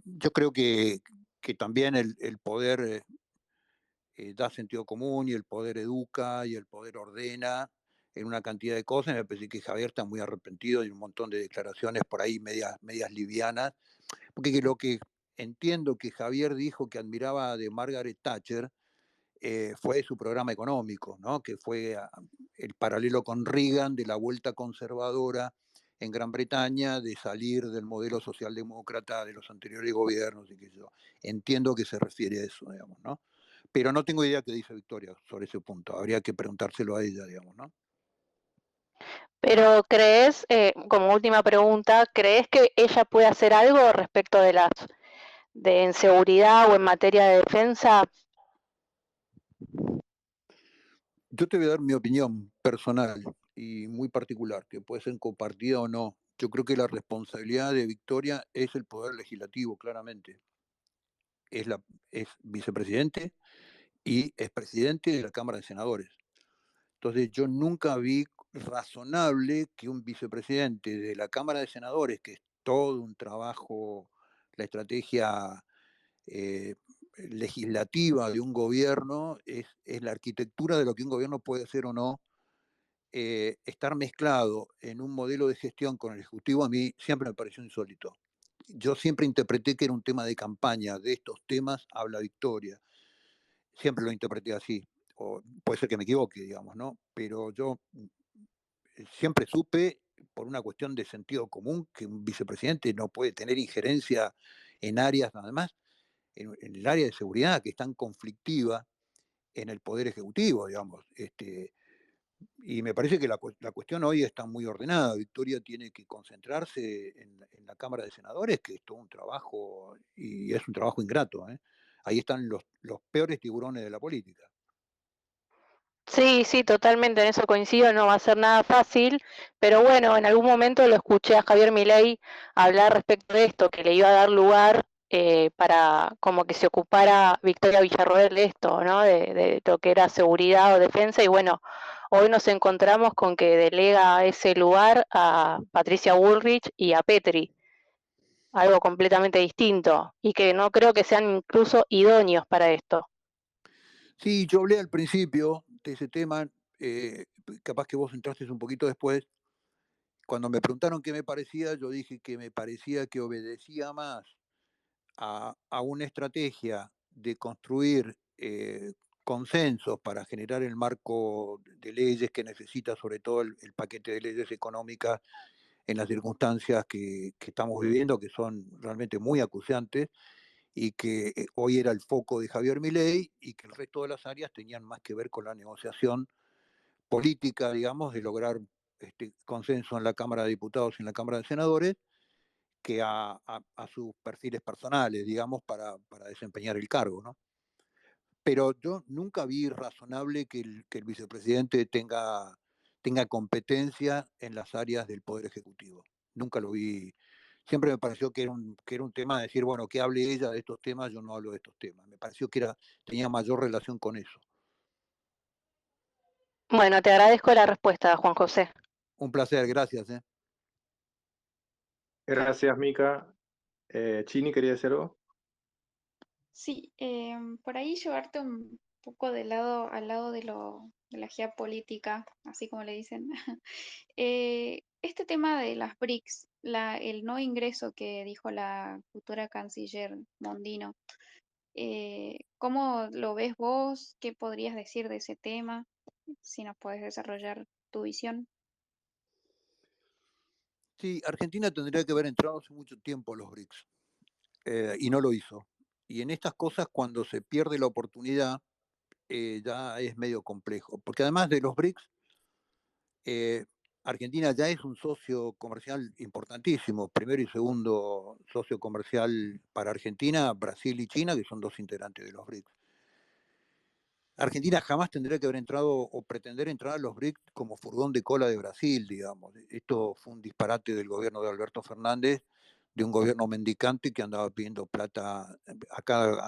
Yo creo que también el poder da sentido común y el poder educa y el poder ordena en una cantidad de cosas. Me parece que Javier está muy arrepentido y un montón de declaraciones por ahí medias livianas, porque lo que entiendo que Javier dijo que admiraba de Margaret Thatcher fue su programa económico, ¿no? Que fue el paralelo con Reagan de la vuelta conservadora en Gran Bretaña, de salir del modelo socialdemócrata de los anteriores gobiernos, y que yo entiendo que se refiere a eso, digamos, ¿no? Pero no tengo idea qué dice Victoria sobre ese punto, habría que preguntárselo a ella, digamos, ¿no? Pero ¿crees, como última pregunta, crees que ella puede hacer algo respecto de en seguridad o en materia de defensa? Yo te voy a dar mi opinión personal y muy particular, que puede ser compartida o no. Yo creo que la responsabilidad de Victoria es el poder legislativo, claramente. Es vicepresidente y es presidente de la Cámara de Senadores. Entonces yo nunca vi razonable que un vicepresidente de la Cámara de Senadores, que es todo un trabajo, la estrategia eh, legislativa de un gobierno, es la arquitectura de lo que un gobierno puede hacer o no, estar mezclado en un modelo de gestión con el Ejecutivo a mí siempre me pareció insólito. Yo siempre interpreté que era un tema de campaña, de estos temas habla Victoria, siempre lo interpreté así, o puede ser que me equivoque, digamos, ¿no? Pero yo siempre supe, por una cuestión de sentido común, que un vicepresidente no puede tener injerencia en áreas, además, en el área de seguridad, que es tan conflictiva en el Poder Ejecutivo, digamos. Y me parece que la cuestión hoy está muy ordenada. Victoria tiene que concentrarse en la Cámara de Senadores, que es todo un trabajo, y es un trabajo ingrato, ¿eh? Ahí están los peores tiburones de la política. Sí, sí, totalmente, en eso coincido, no va a ser nada fácil, pero bueno, en algún momento lo escuché a Javier Milei hablar respecto de esto, que le iba a dar lugar para como que se ocupara Victoria Villarroel de esto, ¿no? De lo que era seguridad o defensa, y bueno, hoy nos encontramos con que delega ese lugar a Patricia Bullrich y a Petri, algo completamente distinto, y que no creo que sean incluso idóneos para esto. Sí, yo hablé al principio de ese tema, capaz que vos entraste un poquito después. Cuando me preguntaron qué me parecía, yo dije que me parecía que obedecía más a una estrategia de construir consensos para generar el marco de leyes que necesita, sobre todo el paquete de leyes económicas en las circunstancias que estamos viviendo, que son realmente muy acuciantes, y que hoy era el foco de Javier Milei, y que el resto de las áreas tenían más que ver con la negociación política, digamos, de lograr consenso en la Cámara de Diputados y en la Cámara de Senadores, que a sus perfiles personales, digamos, para desempeñar el cargo, ¿no? Pero yo nunca vi razonable que el vicepresidente tenga competencia en las áreas del Poder Ejecutivo. Nunca lo vi. Siempre me pareció que era un tema de decir, bueno, que hable ella de estos temas, yo no hablo de estos temas. Me pareció que tenía mayor relación con eso. Bueno, te agradezco la respuesta, Juan José. Un placer, gracias. Gracias, Mica. Chini, ¿quería decir algo? Sí, por ahí llevarte un poco al lado de la geopolítica, así como le dicen. Este tema de las BRICS, el no ingreso que dijo la futura canciller Mondino, ¿cómo lo ves vos? ¿Qué podrías decir de ese tema? Si nos puedes desarrollar tu visión. Sí, Argentina tendría que haber entrado hace mucho tiempo a los BRICS, y no lo hizo. Y en estas cosas, cuando se pierde la oportunidad, ya es medio complejo, porque además de los BRICS, Argentina ya es un socio comercial importantísimo, primero y segundo socio comercial para Argentina, Brasil y China, que son dos integrantes de los BRICS. Argentina jamás tendría que haber entrado o pretender entrar a los BRICS como furgón de cola de Brasil, digamos. Esto fue un disparate del gobierno de Alberto Fernández, de un gobierno mendicante que andaba pidiendo plata a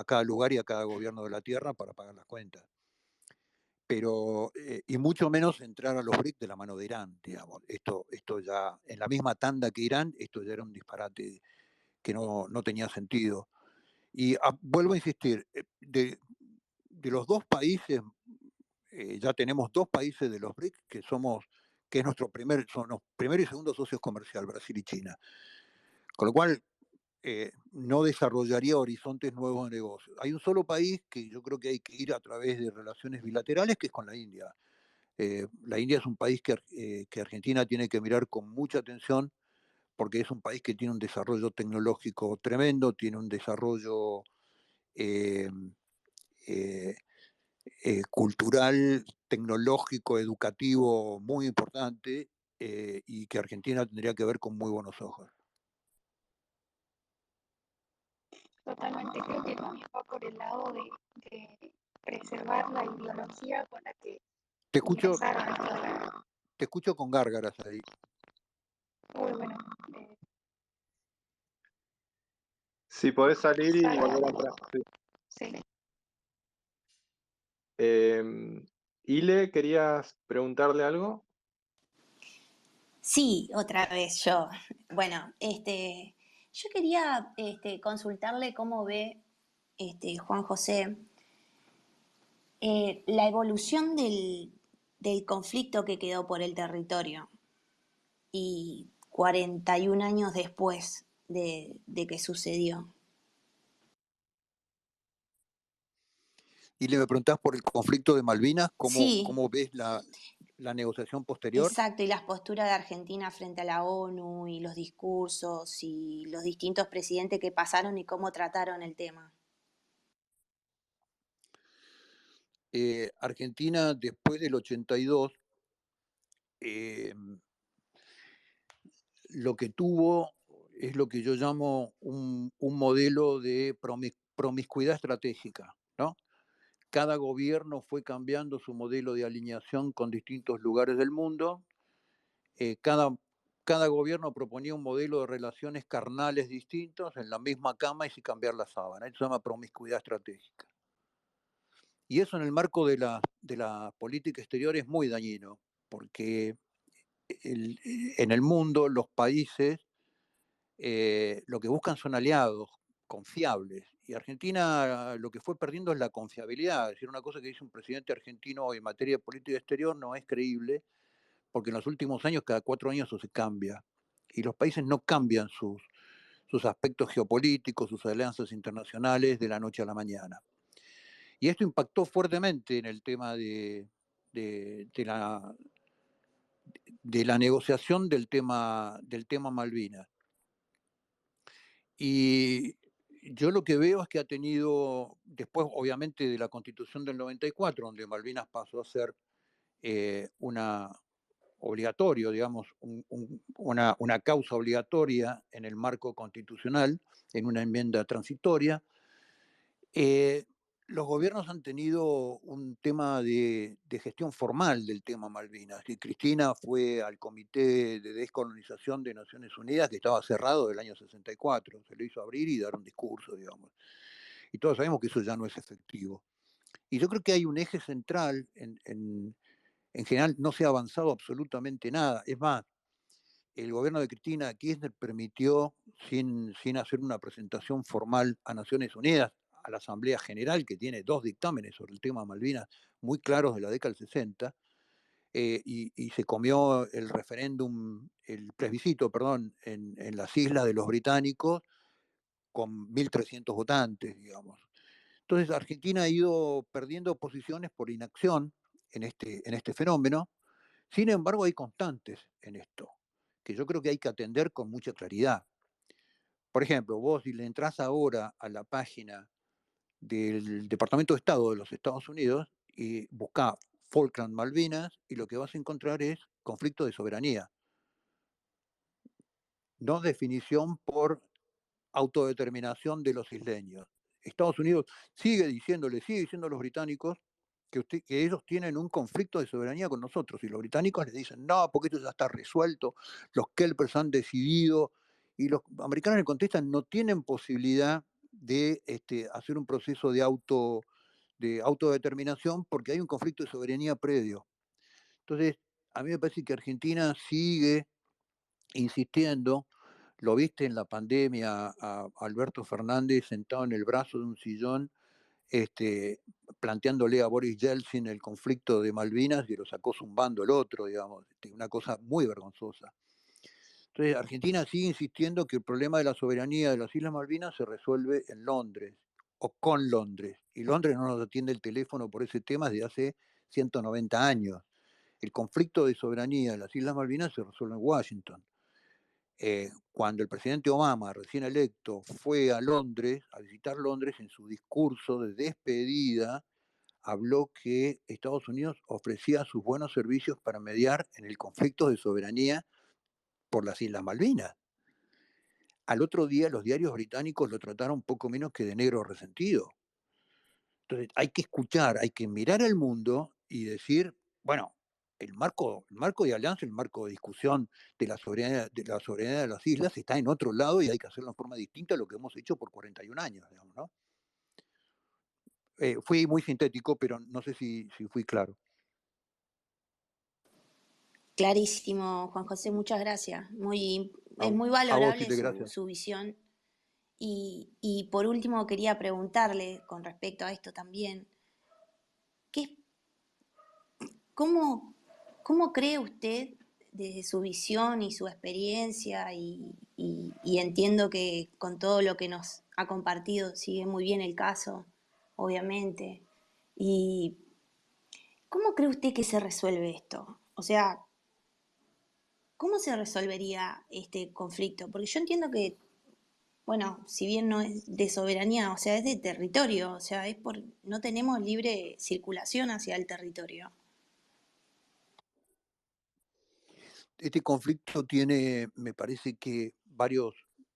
cada lugar y a cada gobierno de la tierra para pagar las cuentas. Pero, y mucho menos entrar a los BRICS de la mano de Irán, digamos. Esto ya, en la misma tanda que Irán, esto ya era un disparate que no tenía sentido. Y vuelvo a insistir, de los dos países, ya tenemos dos países de los BRICS que es son los primer y segundo socios comerciales, Brasil y China. Con lo cual, no desarrollaría horizontes nuevos de negocio. Hay un solo país que yo creo que hay que ir a través de relaciones bilaterales, que es con la India. La India es un país que Argentina tiene que mirar con mucha atención, porque es un país que tiene un desarrollo tecnológico tremendo, tiene un desarrollo eh, eh, cultural, tecnológico, educativo muy importante, y que Argentina tendría que ver con muy buenos ojos. Totalmente, creo que también va por el lado de preservar la ideología con la que Te escucho, ingresaron esto de la... te escucho con gárgaras ahí. Uy, bueno, Si podés salir y salgo. volver a entrar. Sí. Sí. Ile, ¿querías preguntarle algo? Sí, otra vez yo. Bueno, yo quería consultarle cómo ve Juan José la evolución del conflicto que quedó por el territorio y 41 años después de que sucedió. Y me preguntás por el conflicto de Malvinas, Sí, ¿cómo ves la negociación posterior? exacto, y las posturas de Argentina frente a la ONU y los discursos y los distintos presidentes que pasaron y cómo trataron el tema. Argentina, después del 82, eh, lo que tuvo es lo que yo llamo un modelo de promiscuidad estratégica, ¿no? Cada gobierno fue cambiando su modelo de alineación con distintos lugares del mundo. Cada gobierno proponía un modelo de relaciones carnales distintos en la misma cama y sin cambiar la sábana. Eso se llama promiscuidad estratégica. Y eso en el marco de la política exterior es muy dañino, porque en el mundo los países lo que buscan son aliados confiables. Y Argentina lo que fue perdiendo es la confiabilidad. Es decir, una cosa que dice un presidente argentino en materia de política exterior no es creíble, porque en los últimos años, cada 4 años eso se cambia. Y los países no cambian sus aspectos geopolíticos, sus alianzas internacionales de la noche a la mañana. Y esto impactó fuertemente en el tema de la negociación del tema Malvinas. Y Yo lo que veo es que ha tenido, después obviamente de la Constitución del 94, donde Malvinas pasó a ser una obligatorio, digamos, una causa obligatoria en el marco constitucional, en una enmienda transitoria. Los gobiernos han tenido un tema de gestión formal del tema Malvinas. Y Cristina fue al Comité de Descolonización de Naciones Unidas, que estaba cerrado del año 64. Se lo hizo abrir y dar un discurso, digamos. Y todos sabemos que eso ya no es efectivo. Y yo creo que hay un eje central en general no se ha avanzado absolutamente nada. Es más, el gobierno de Cristina Kirchner permitió, sin hacer una presentación formal a Naciones Unidas, a la Asamblea General, que tiene 2 dictámenes sobre el tema Malvinas muy claros de la década del 60, y se comió el referéndum, el plebiscito, perdón, en las islas de los británicos con 1.300 votantes, digamos. Entonces Argentina ha ido perdiendo posiciones por inacción en este fenómeno. Sin embargo, hay constantes en esto, que yo creo que hay que atender con mucha claridad. Por ejemplo, vos si le entrás ahora a la página del Departamento de Estado de los Estados Unidos y buscá Falkland Malvinas, y lo que vas a encontrar es conflicto de soberanía, no definición por autodeterminación de los isleños. Estados Unidos sigue diciendo a los británicos que ellos tienen un conflicto de soberanía con nosotros, y los británicos les dicen, no, porque esto ya está resuelto, los Kelpers han decidido, y los americanos le contestan, no tienen posibilidad de hacer un proceso de autodeterminación porque hay un conflicto de soberanía previo. Entonces, a mí me parece que Argentina sigue insistiendo. Lo viste en la pandemia a Alberto Fernández sentado en el brazo de un sillón, planteándole a Boris Yeltsin el conflicto de Malvinas, y lo sacó zumbando el otro, digamos, una cosa muy vergonzosa. Entonces, Argentina sigue insistiendo que el problema de la soberanía de las Islas Malvinas se resuelve en Londres o con Londres, y Londres no nos atiende el teléfono por ese tema desde hace 190 años. El conflicto de soberanía de las Islas Malvinas se resuelve en Washington. Cuando el presidente Obama, recién electo, fue a Londres, a visitar Londres, en su discurso de despedida, habló que Estados Unidos ofrecía sus buenos servicios para mediar en el conflicto de soberanía por las Islas Malvinas. Al otro día los diarios británicos lo trataron poco menos que de negro resentido. Entonces hay que escuchar, hay que mirar al mundo y decir, bueno, el marco de alianza, el marco de discusión de la soberanía de las islas está en otro lado, y hay que hacerlo de forma distinta a lo que hemos hecho por 41 años, digamos, ¿no? Fui muy sintético, pero no sé si fui claro. Clarísimo, Juan José, muchas gracias. Es muy A vos, valorable Silvia, gracias. su visión. Y por último quería preguntarle con respecto a esto también, ¿cómo cree usted desde su visión y su experiencia, y entiendo que con todo lo que nos ha compartido sigue muy bien el caso, obviamente, y cómo cree usted que se resuelve esto? O sea, ¿cómo se resolvería este conflicto? Porque yo entiendo que, bueno, si bien no es de soberanía, o sea, es de territorio, o sea, no tenemos libre circulación hacia el territorio. Este conflicto tiene, me parece que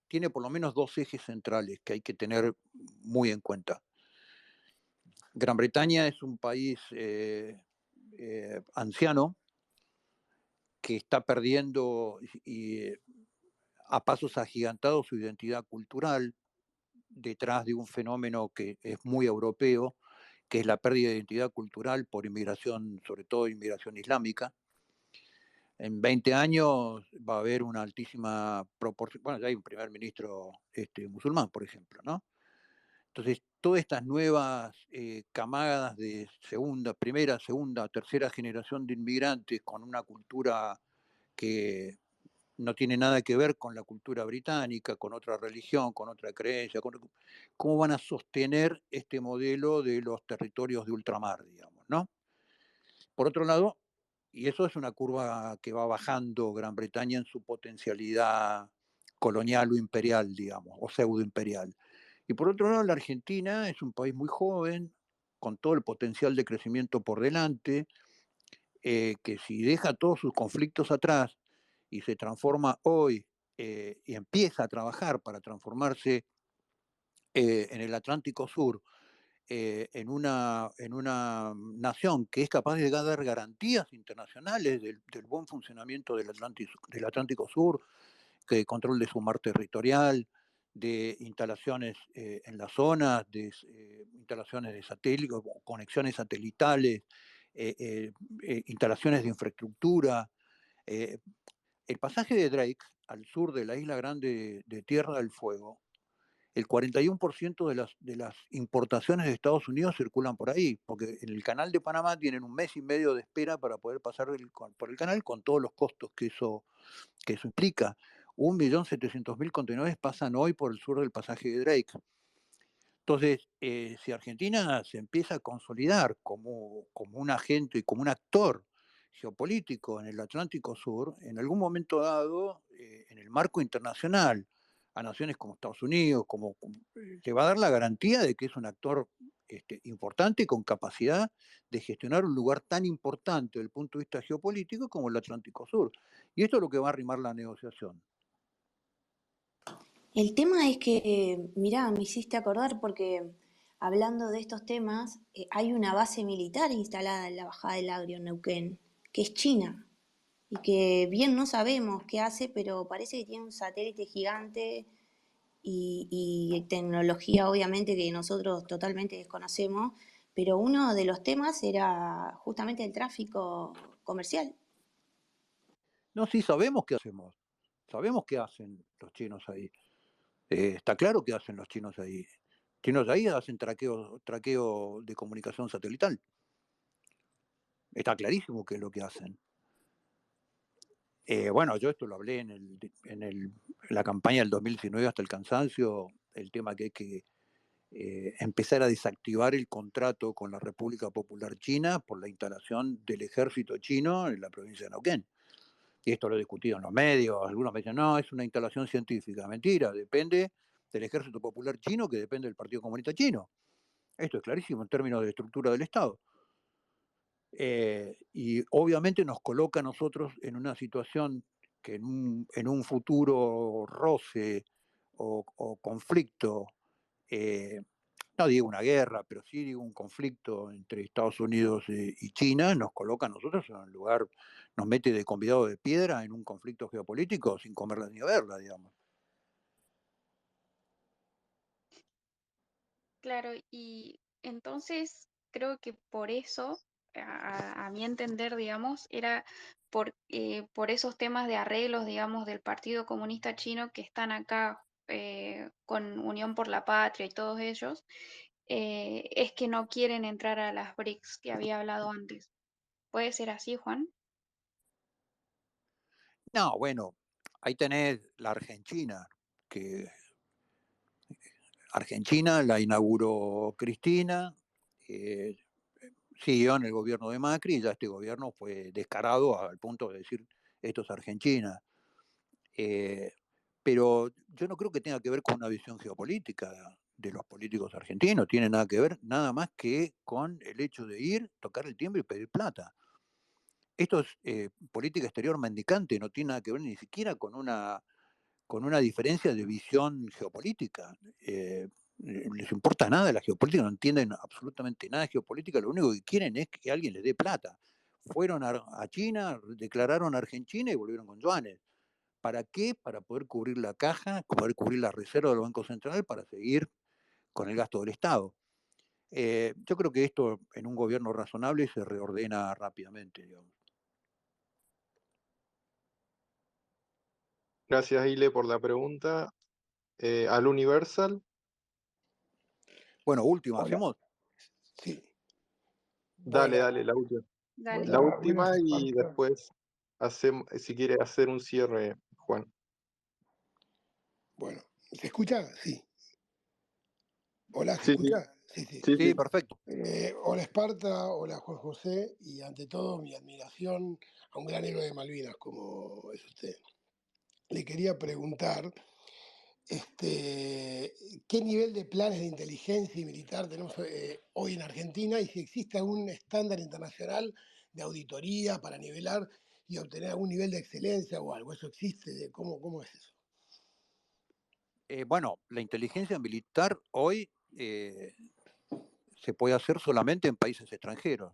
tiene por lo menos 2 ejes centrales que hay que tener muy en cuenta. Gran Bretaña es un país anciano que está perdiendo a pasos agigantados su identidad cultural detrás de un fenómeno que es muy europeo, que es la pérdida de identidad cultural por inmigración, sobre todo inmigración islámica. En 20 años va a haber una altísima proporción, bueno, ya hay un primer ministro musulmán, por ejemplo, ¿no? Entonces, todas estas nuevas camadas de primera, segunda, tercera generación de inmigrantes con una cultura que no tiene nada que ver con la cultura británica, con otra religión, con otra creencia, ¿cómo van a sostener este modelo de los territorios de ultramar, digamos, ¿no? Por otro lado, y eso es una curva que va bajando Gran Bretaña en su potencialidad colonial o imperial, digamos, o pseudo imperial. Y por otro lado, la Argentina es un país muy joven, con todo el potencial de crecimiento por delante, que si deja todos sus conflictos atrás y se transforma hoy y empieza a trabajar para transformarse en el Atlántico Sur, en una nación que es capaz de dar garantías internacionales del buen funcionamiento del Atlántico Sur, que control de su mar territorial, de instalaciones en la zona, de instalaciones de satélites, conexiones satelitales, instalaciones de infraestructura. Eh, el pasaje de Drake al sur de la isla grande de Tierra del Fuego, el 41% de las importaciones de Estados Unidos circulan por ahí, porque en el canal de Panamá tienen un mes y medio de espera para poder pasar por el canal con todos los costos que eso implica. 1.700.000 contenedores pasan hoy por el sur del pasaje de Drake. Entonces, si Argentina se empieza a consolidar como un agente y como un actor geopolítico en el Atlántico Sur, en algún momento dado, en el marco internacional, a naciones como Estados Unidos, le va a dar la garantía de que es un actor importante y con capacidad de gestionar un lugar tan importante desde el punto de vista geopolítico como el Atlántico Sur. Y esto es lo que va a arrimar la negociación. El tema es que, mirá, me hiciste acordar porque hablando de estos temas, hay una base militar instalada en la Bajada del Agrio, en Neuquén, que es China, y que bien no sabemos qué hace, pero parece que tiene un satélite gigante y tecnología obviamente que nosotros totalmente desconocemos, pero uno de los temas era justamente el tráfico comercial. No, sí, sabemos qué hacemos. Sabemos qué hacen los chinos ahí. Está claro qué hacen los chinos ahí. Los chinos ahí hacen traqueo de comunicación satelital. Está clarísimo qué es lo que hacen. Bueno, yo esto lo hablé en la campaña del 2019 hasta el cansancio, el tema que hay que empezar a desactivar el contrato con la República Popular China por la instalación del ejército chino en la provincia de Neuquén. Y esto lo he discutido en los medios, algunos me dicen, no, es una instalación científica. Mentira, depende del Ejército Popular Chino, que depende del Partido Comunista Chino. Esto es clarísimo en términos de estructura del Estado. Y obviamente nos coloca a nosotros en una situación que en un futuro roce o conflicto, no digo una guerra, pero sí digo un conflicto entre Estados Unidos y China, nos coloca a nosotros en un lugar, nos mete de convidado de piedra en un conflicto geopolítico sin comerla ni verla, digamos. Claro, y entonces creo que por eso, a mi entender, digamos, era por esos temas de arreglos, digamos, del Partido Comunista Chino que están acá con Unión por la Patria y todos ellos, es que no quieren entrar a las BRICS que había hablado antes. ¿Puede ser así, Juan? No, bueno, ahí tenés la Argentina, que Argentina la inauguró Cristina, eh, siguió en el gobierno de Macri y ya este gobierno fue descarado al punto de decir esto es Argentina. Eh, pero yo no creo que tenga que ver con una visión geopolítica de los políticos argentinos, tiene nada que ver nada más que con el hecho de ir, tocar el timbre y pedir plata. Esto es política exterior mendicante, no tiene nada que ver ni siquiera con una diferencia de visión geopolítica. Les importa nada la geopolítica, no entienden absolutamente nada de geopolítica, lo único que quieren es que alguien les dé plata. Fueron a China, declararon a Argentina y volvieron con yuanes. ¿Para qué? Para poder cubrir la caja, poder cubrir la reserva del Banco Central para seguir con el gasto del Estado. Yo creo que esto en un gobierno razonable se reordena rápidamente, digamos. Gracias, Ile, por la pregunta. Al Universal, Bueno, última, Hola, hacemos. sí. dale, Buena, dale, la última. Dale. La buenas última y expansiones. después hacemos, si quiere hacer un cierre, Juan. Bueno, ¿se escucha? Sí. Hola, ¿se Sí, sí, escucha? Sí, sí. sí, Sí, sí. perfecto. Hola Esparta, hola Juan José, y ante todo mi admiración a un gran héroe de Malvinas como es usted. Le quería preguntar, ¿Qué nivel de planes de inteligencia y militar tenemos hoy en Argentina y si existe algún estándar internacional de auditoría para nivelar y obtener algún nivel de excelencia o algo? ¿Eso existe? ¿Cómo es eso? Bueno, la inteligencia militar hoy se puede hacer solamente en países extranjeros.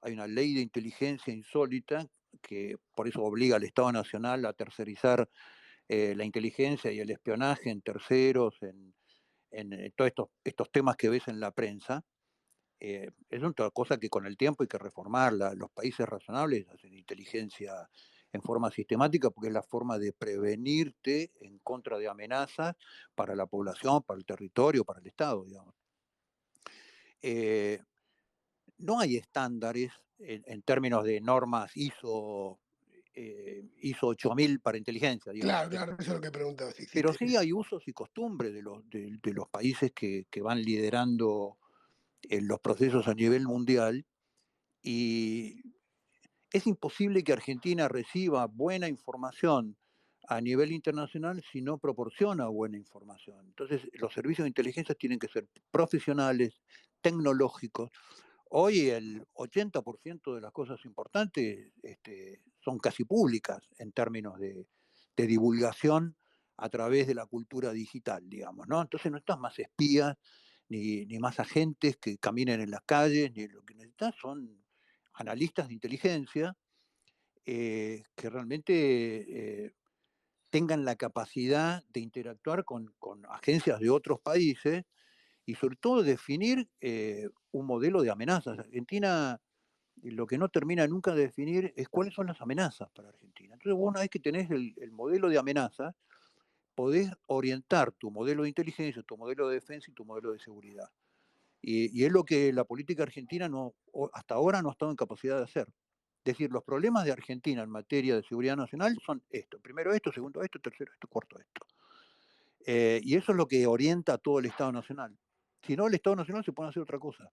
Hay una ley de inteligencia insólita que por eso obliga al Estado Nacional a tercerizar la inteligencia y el espionaje en terceros, en todos estos temas que ves en la prensa. Es otra cosa que con el tiempo hay que reformarla. Los países razonables hacen inteligencia en forma sistemática porque es la forma de prevenirte en contra de amenazas para la población, para el territorio, para el Estado, digamos. No hay estándares en términos de normas ISO 8000 para inteligencia, digamos. Claro, eso es lo que preguntaba, si Pero existe. sí hay usos y costumbres de los países que van liderando los procesos a nivel mundial, y es imposible que Argentina reciba buena información a nivel internacional si no proporciona buena información. Entonces, los servicios de inteligencia tienen que ser profesionales, tecnológicos. Hoy el 80% de las cosas importantes son casi públicas en términos de divulgación a través de la cultura digital, digamos, ¿no? Entonces no necesitas más espías, ni más agentes que caminen en las calles, ni lo que necesitas son analistas de inteligencia que realmente tengan la capacidad de interactuar con agencias de otros países y sobre todo definir un modelo de amenazas. Argentina lo que no termina nunca de definir es cuáles son las amenazas para Argentina. Entonces vos una vez que tenés el modelo de amenazas, podés orientar tu modelo de inteligencia, tu modelo de defensa y tu modelo de seguridad. Y es lo que la política argentina hasta ahora no ha estado en capacidad de hacer. Es decir, los problemas de Argentina en materia de seguridad nacional son esto. Primero esto, segundo esto, tercero esto, cuarto esto. Y eso es lo que orienta a todo el Estado Nacional. Si no, el Estado Nacional se pone a hacer otra cosa.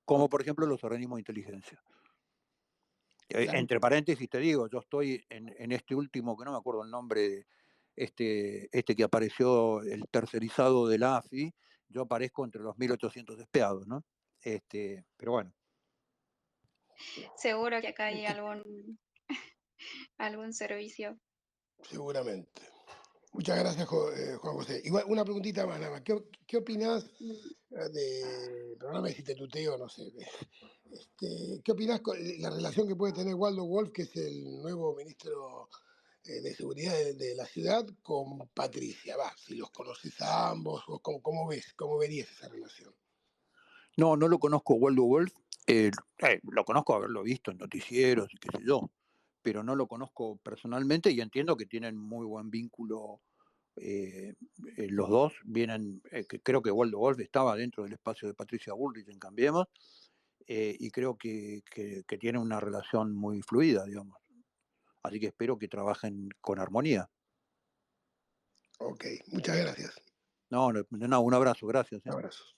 Como por ejemplo los organismos de inteligencia. Claro. Entre paréntesis te digo, yo estoy en este último, que no me acuerdo el nombre, este que apareció, el tercerizado de la AFI, yo aparezco entre los 1800 espiados, ¿no? Pero bueno. Seguro que acá hay algún servicio. Seguramente. Muchas gracias, Juan José. Igual, una preguntita más, nada más. ¿Qué opinás perdóname si te tuteo, no sé, ¿qué opinás con la relación que puede tener Waldo Wolf, que es el nuevo ministro de Seguridad de la ciudad, con Patricia? Si los conoces a ambos, o cómo verías esa relación? No lo conozco, Waldo Wolf. Lo conozco haberlo visto en noticieros y qué sé yo, pero no lo conozco personalmente y entiendo que tienen muy buen vínculo. Los dos vienen, creo que Waldo Wolf estaba dentro del espacio de Patricia Bullrich en Cambiemos, y creo que tienen una relación muy fluida, digamos. Así que espero que trabajen con armonía. Ok, muchas gracias. No, un abrazo, gracias. Abrazos.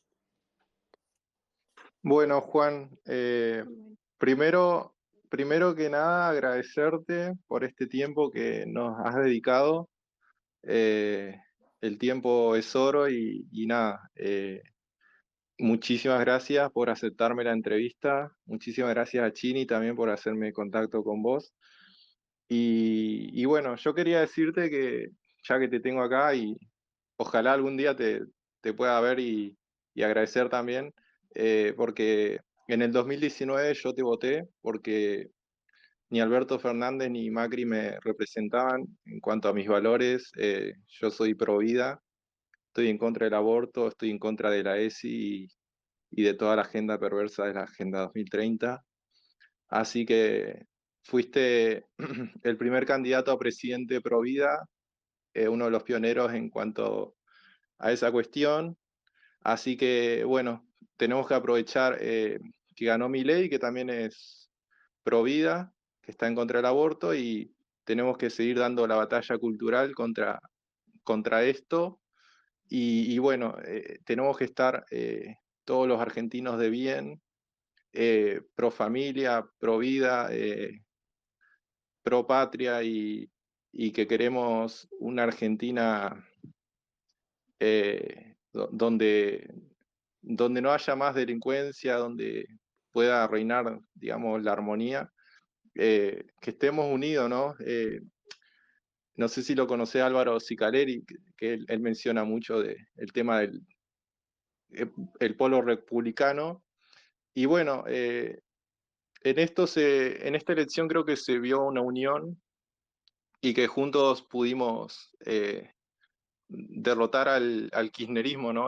Bueno, Juan, primero que nada agradecerte por este tiempo que nos has dedicado. El tiempo es oro y nada, muchísimas gracias por aceptarme la entrevista. Muchísimas gracias a Chini también por hacerme contacto con vos. Y bueno, yo quería decirte que ya que te tengo acá y ojalá algún día te pueda ver y agradecer también, porque en el 2019 yo te voté porque ni Alberto Fernández ni Macri me representaban en cuanto a mis valores. Yo soy pro vida, estoy en contra del aborto, estoy en contra de la ESI y de toda la agenda perversa de la Agenda 2030. Así que fuiste el primer candidato a presidente pro vida, uno de los pioneros en cuanto a esa cuestión. Así que, bueno, tenemos que aprovechar que ganó Milei, que también es pro vida, que está en contra del aborto, y tenemos que seguir dando la batalla cultural contra esto. Y bueno, tenemos que estar todos los argentinos de bien, pro familia, pro vida, pro patria y que queremos una Argentina donde no haya más delincuencia, donde pueda reinar, digamos, la armonía, que estemos unidos, ¿no? No sé si lo conoce Álvaro Sicaleri, que él menciona mucho el tema del el polo republicano. Y bueno, en esta elección creo que se vio una unión y que juntos pudimos derrotar al kirchnerismo, ¿no?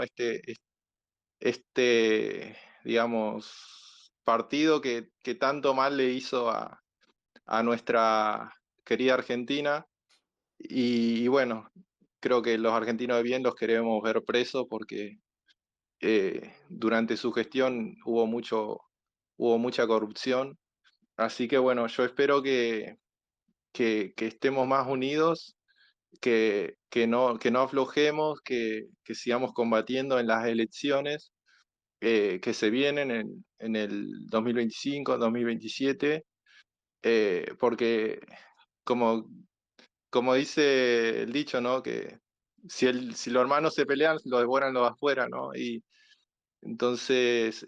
Digamos, partido que tanto mal le hizo a nuestra querida Argentina. Y bueno, creo que los argentinos de bien los queremos ver presos porque durante su gestión hubo mucha corrupción. Así que bueno, yo espero que estemos más unidos, que no aflojemos, que sigamos combatiendo en las elecciones que se vienen en el 2025, 2027, porque como dice el dicho, ¿no? Que si los hermanos se pelean, lo devoran los de afuera, ¿no? Y entonces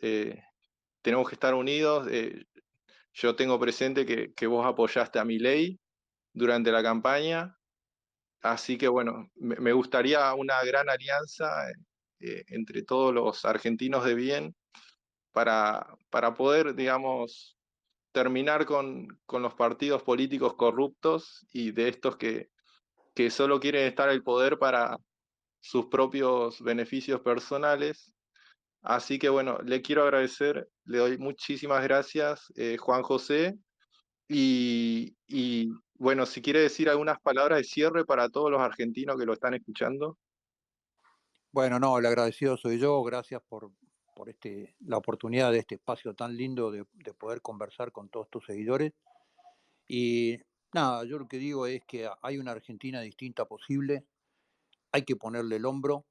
tenemos que estar unidos. Yo tengo presente que vos apoyaste a Milei durante la campaña, así que bueno, me gustaría una gran alianza entre todos los argentinos de bien para poder, digamos, terminar con los partidos políticos corruptos y de estos que solo quieren estar en el poder para sus propios beneficios personales. Así que bueno, le quiero agradecer, le doy muchísimas gracias, Juan José, y bueno, si quiere decir algunas palabras de cierre para todos los argentinos que lo están escuchando. Bueno, no, el agradecido soy yo, gracias por la oportunidad de este espacio tan lindo de poder conversar con todos tus seguidores. Y nada, yo lo que digo es que hay una Argentina distinta posible, hay que ponerle el hombro,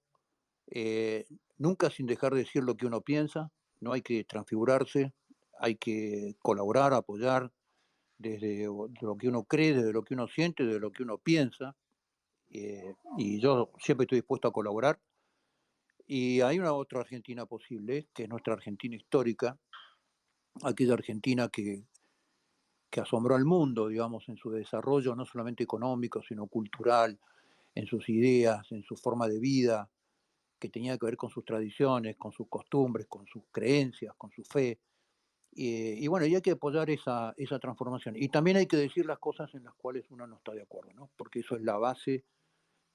eh, nunca sin dejar de decir lo que uno piensa, no hay que transfigurarse, hay que colaborar, apoyar desde lo que uno cree, desde lo que uno siente, desde lo que uno piensa, y yo siempre estoy dispuesto a colaborar. Y hay una otra Argentina posible, que es nuestra Argentina histórica, aquella Argentina que asombró al mundo, digamos, en su desarrollo, no solamente económico, sino cultural, en sus ideas, en su forma de vida, que tenía que ver con sus tradiciones, con sus costumbres, con sus creencias, con su fe. Y bueno, y hay que apoyar esa transformación. Y también hay que decir las cosas en las cuales uno no está de acuerdo, ¿no? Porque eso es la base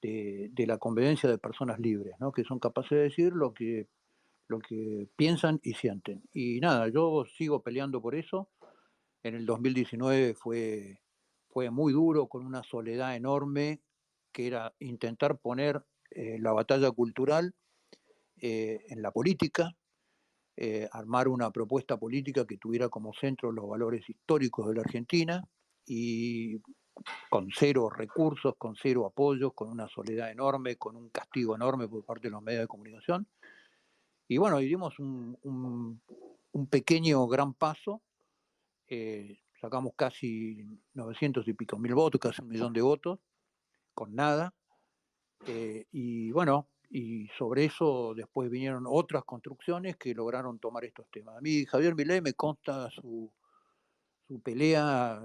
de la convivencia de personas libres, ¿no? Que son capaces de decir lo que piensan y sienten. Y nada, yo sigo peleando por eso. En el 2019 fue muy duro, con una soledad enorme, que era intentar poner la batalla cultural en la política, armar una propuesta política que tuviera como centro los valores históricos de la Argentina, y con cero recursos, con cero apoyos, con una soledad enorme, con un castigo enorme por parte de los medios de comunicación. Y bueno, y dimos un pequeño gran paso, sacamos casi 900 y pico mil votos, casi 1 millón de votos, con nada. Y bueno, y sobre eso después vinieron otras construcciones que lograron tomar estos temas. A mí Javier Milei me consta su pelea,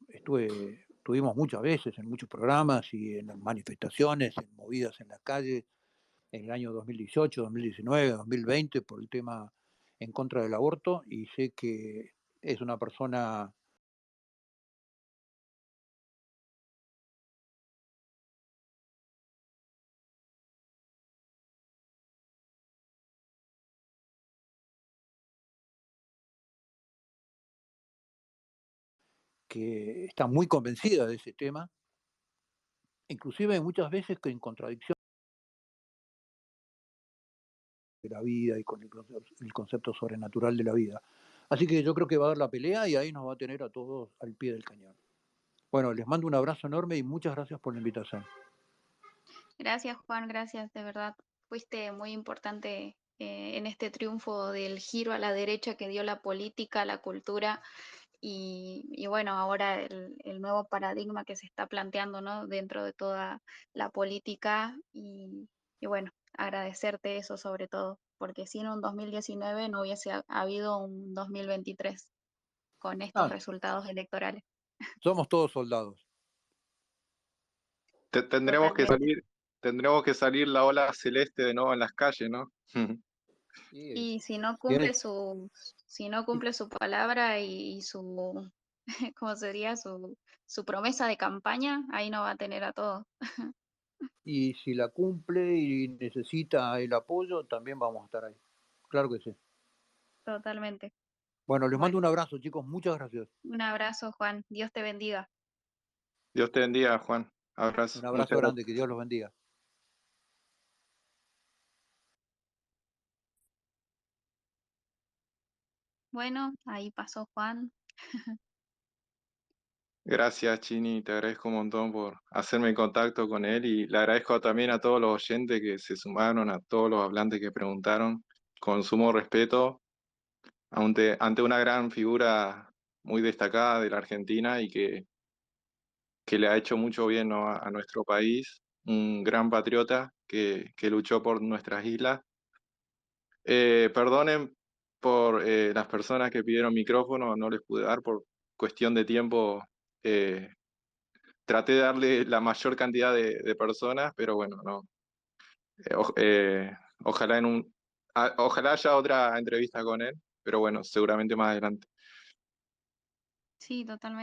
estuvimos muchas veces en muchos programas y en manifestaciones, en movidas en las calles, en el año 2018, 2019, 2020, por el tema en contra del aborto, y sé que es una persona que está muy convencida de ese tema, inclusive muchas veces que en contradicción de la vida y con el concepto sobrenatural de la vida. Así que yo creo que va a dar la pelea y ahí nos va a tener a todos al pie del cañón. Bueno, les mando un abrazo enorme y muchas gracias por la invitación. Gracias, Juan, gracias, de verdad. Fuiste muy importante en este triunfo del giro a la derecha que dio la política, la cultura Y bueno, ahora el nuevo paradigma que se está planteando, ¿no? Dentro de toda la política y bueno, agradecerte eso sobre todo, porque sin un 2019 no hubiese habido un 2023 con estos Ah, resultados electorales. somos todos soldados. Totalmente. Tendremos que salir la ola celeste de nuevo en las calles, ¿no? Y Y si no tiene- cumple su palabra y su, ¿cómo sería? Su promesa de campaña, ahí no va a tener a todos. y si la cumple y necesita el apoyo, también vamos a estar ahí. Claro que sí. Totalmente. Bueno, les mando Bueno, un abrazo, chicos. Muchas gracias. un abrazo, Juan. Dios te bendiga. Dios te bendiga, Juan. Abrazo. Un abrazo Muchas grande. gracias. Que Dios los bendiga. Bueno, ahí pasó Juan. Gracias, Chini. Te agradezco un montón por hacerme contacto con él y le agradezco también a todos los oyentes que se sumaron, a todos los hablantes que preguntaron, con sumo respeto, ante una gran figura muy destacada de la Argentina y que le ha hecho mucho bien, ¿no? a nuestro país, un gran patriota que luchó por nuestras islas. Perdonen por las personas que pidieron micrófono, no les pude dar por cuestión de tiempo. Traté de darle la mayor cantidad de personas, pero bueno, no. Ojalá ojalá haya otra entrevista con él, pero bueno, seguramente más adelante. Sí, totalmente.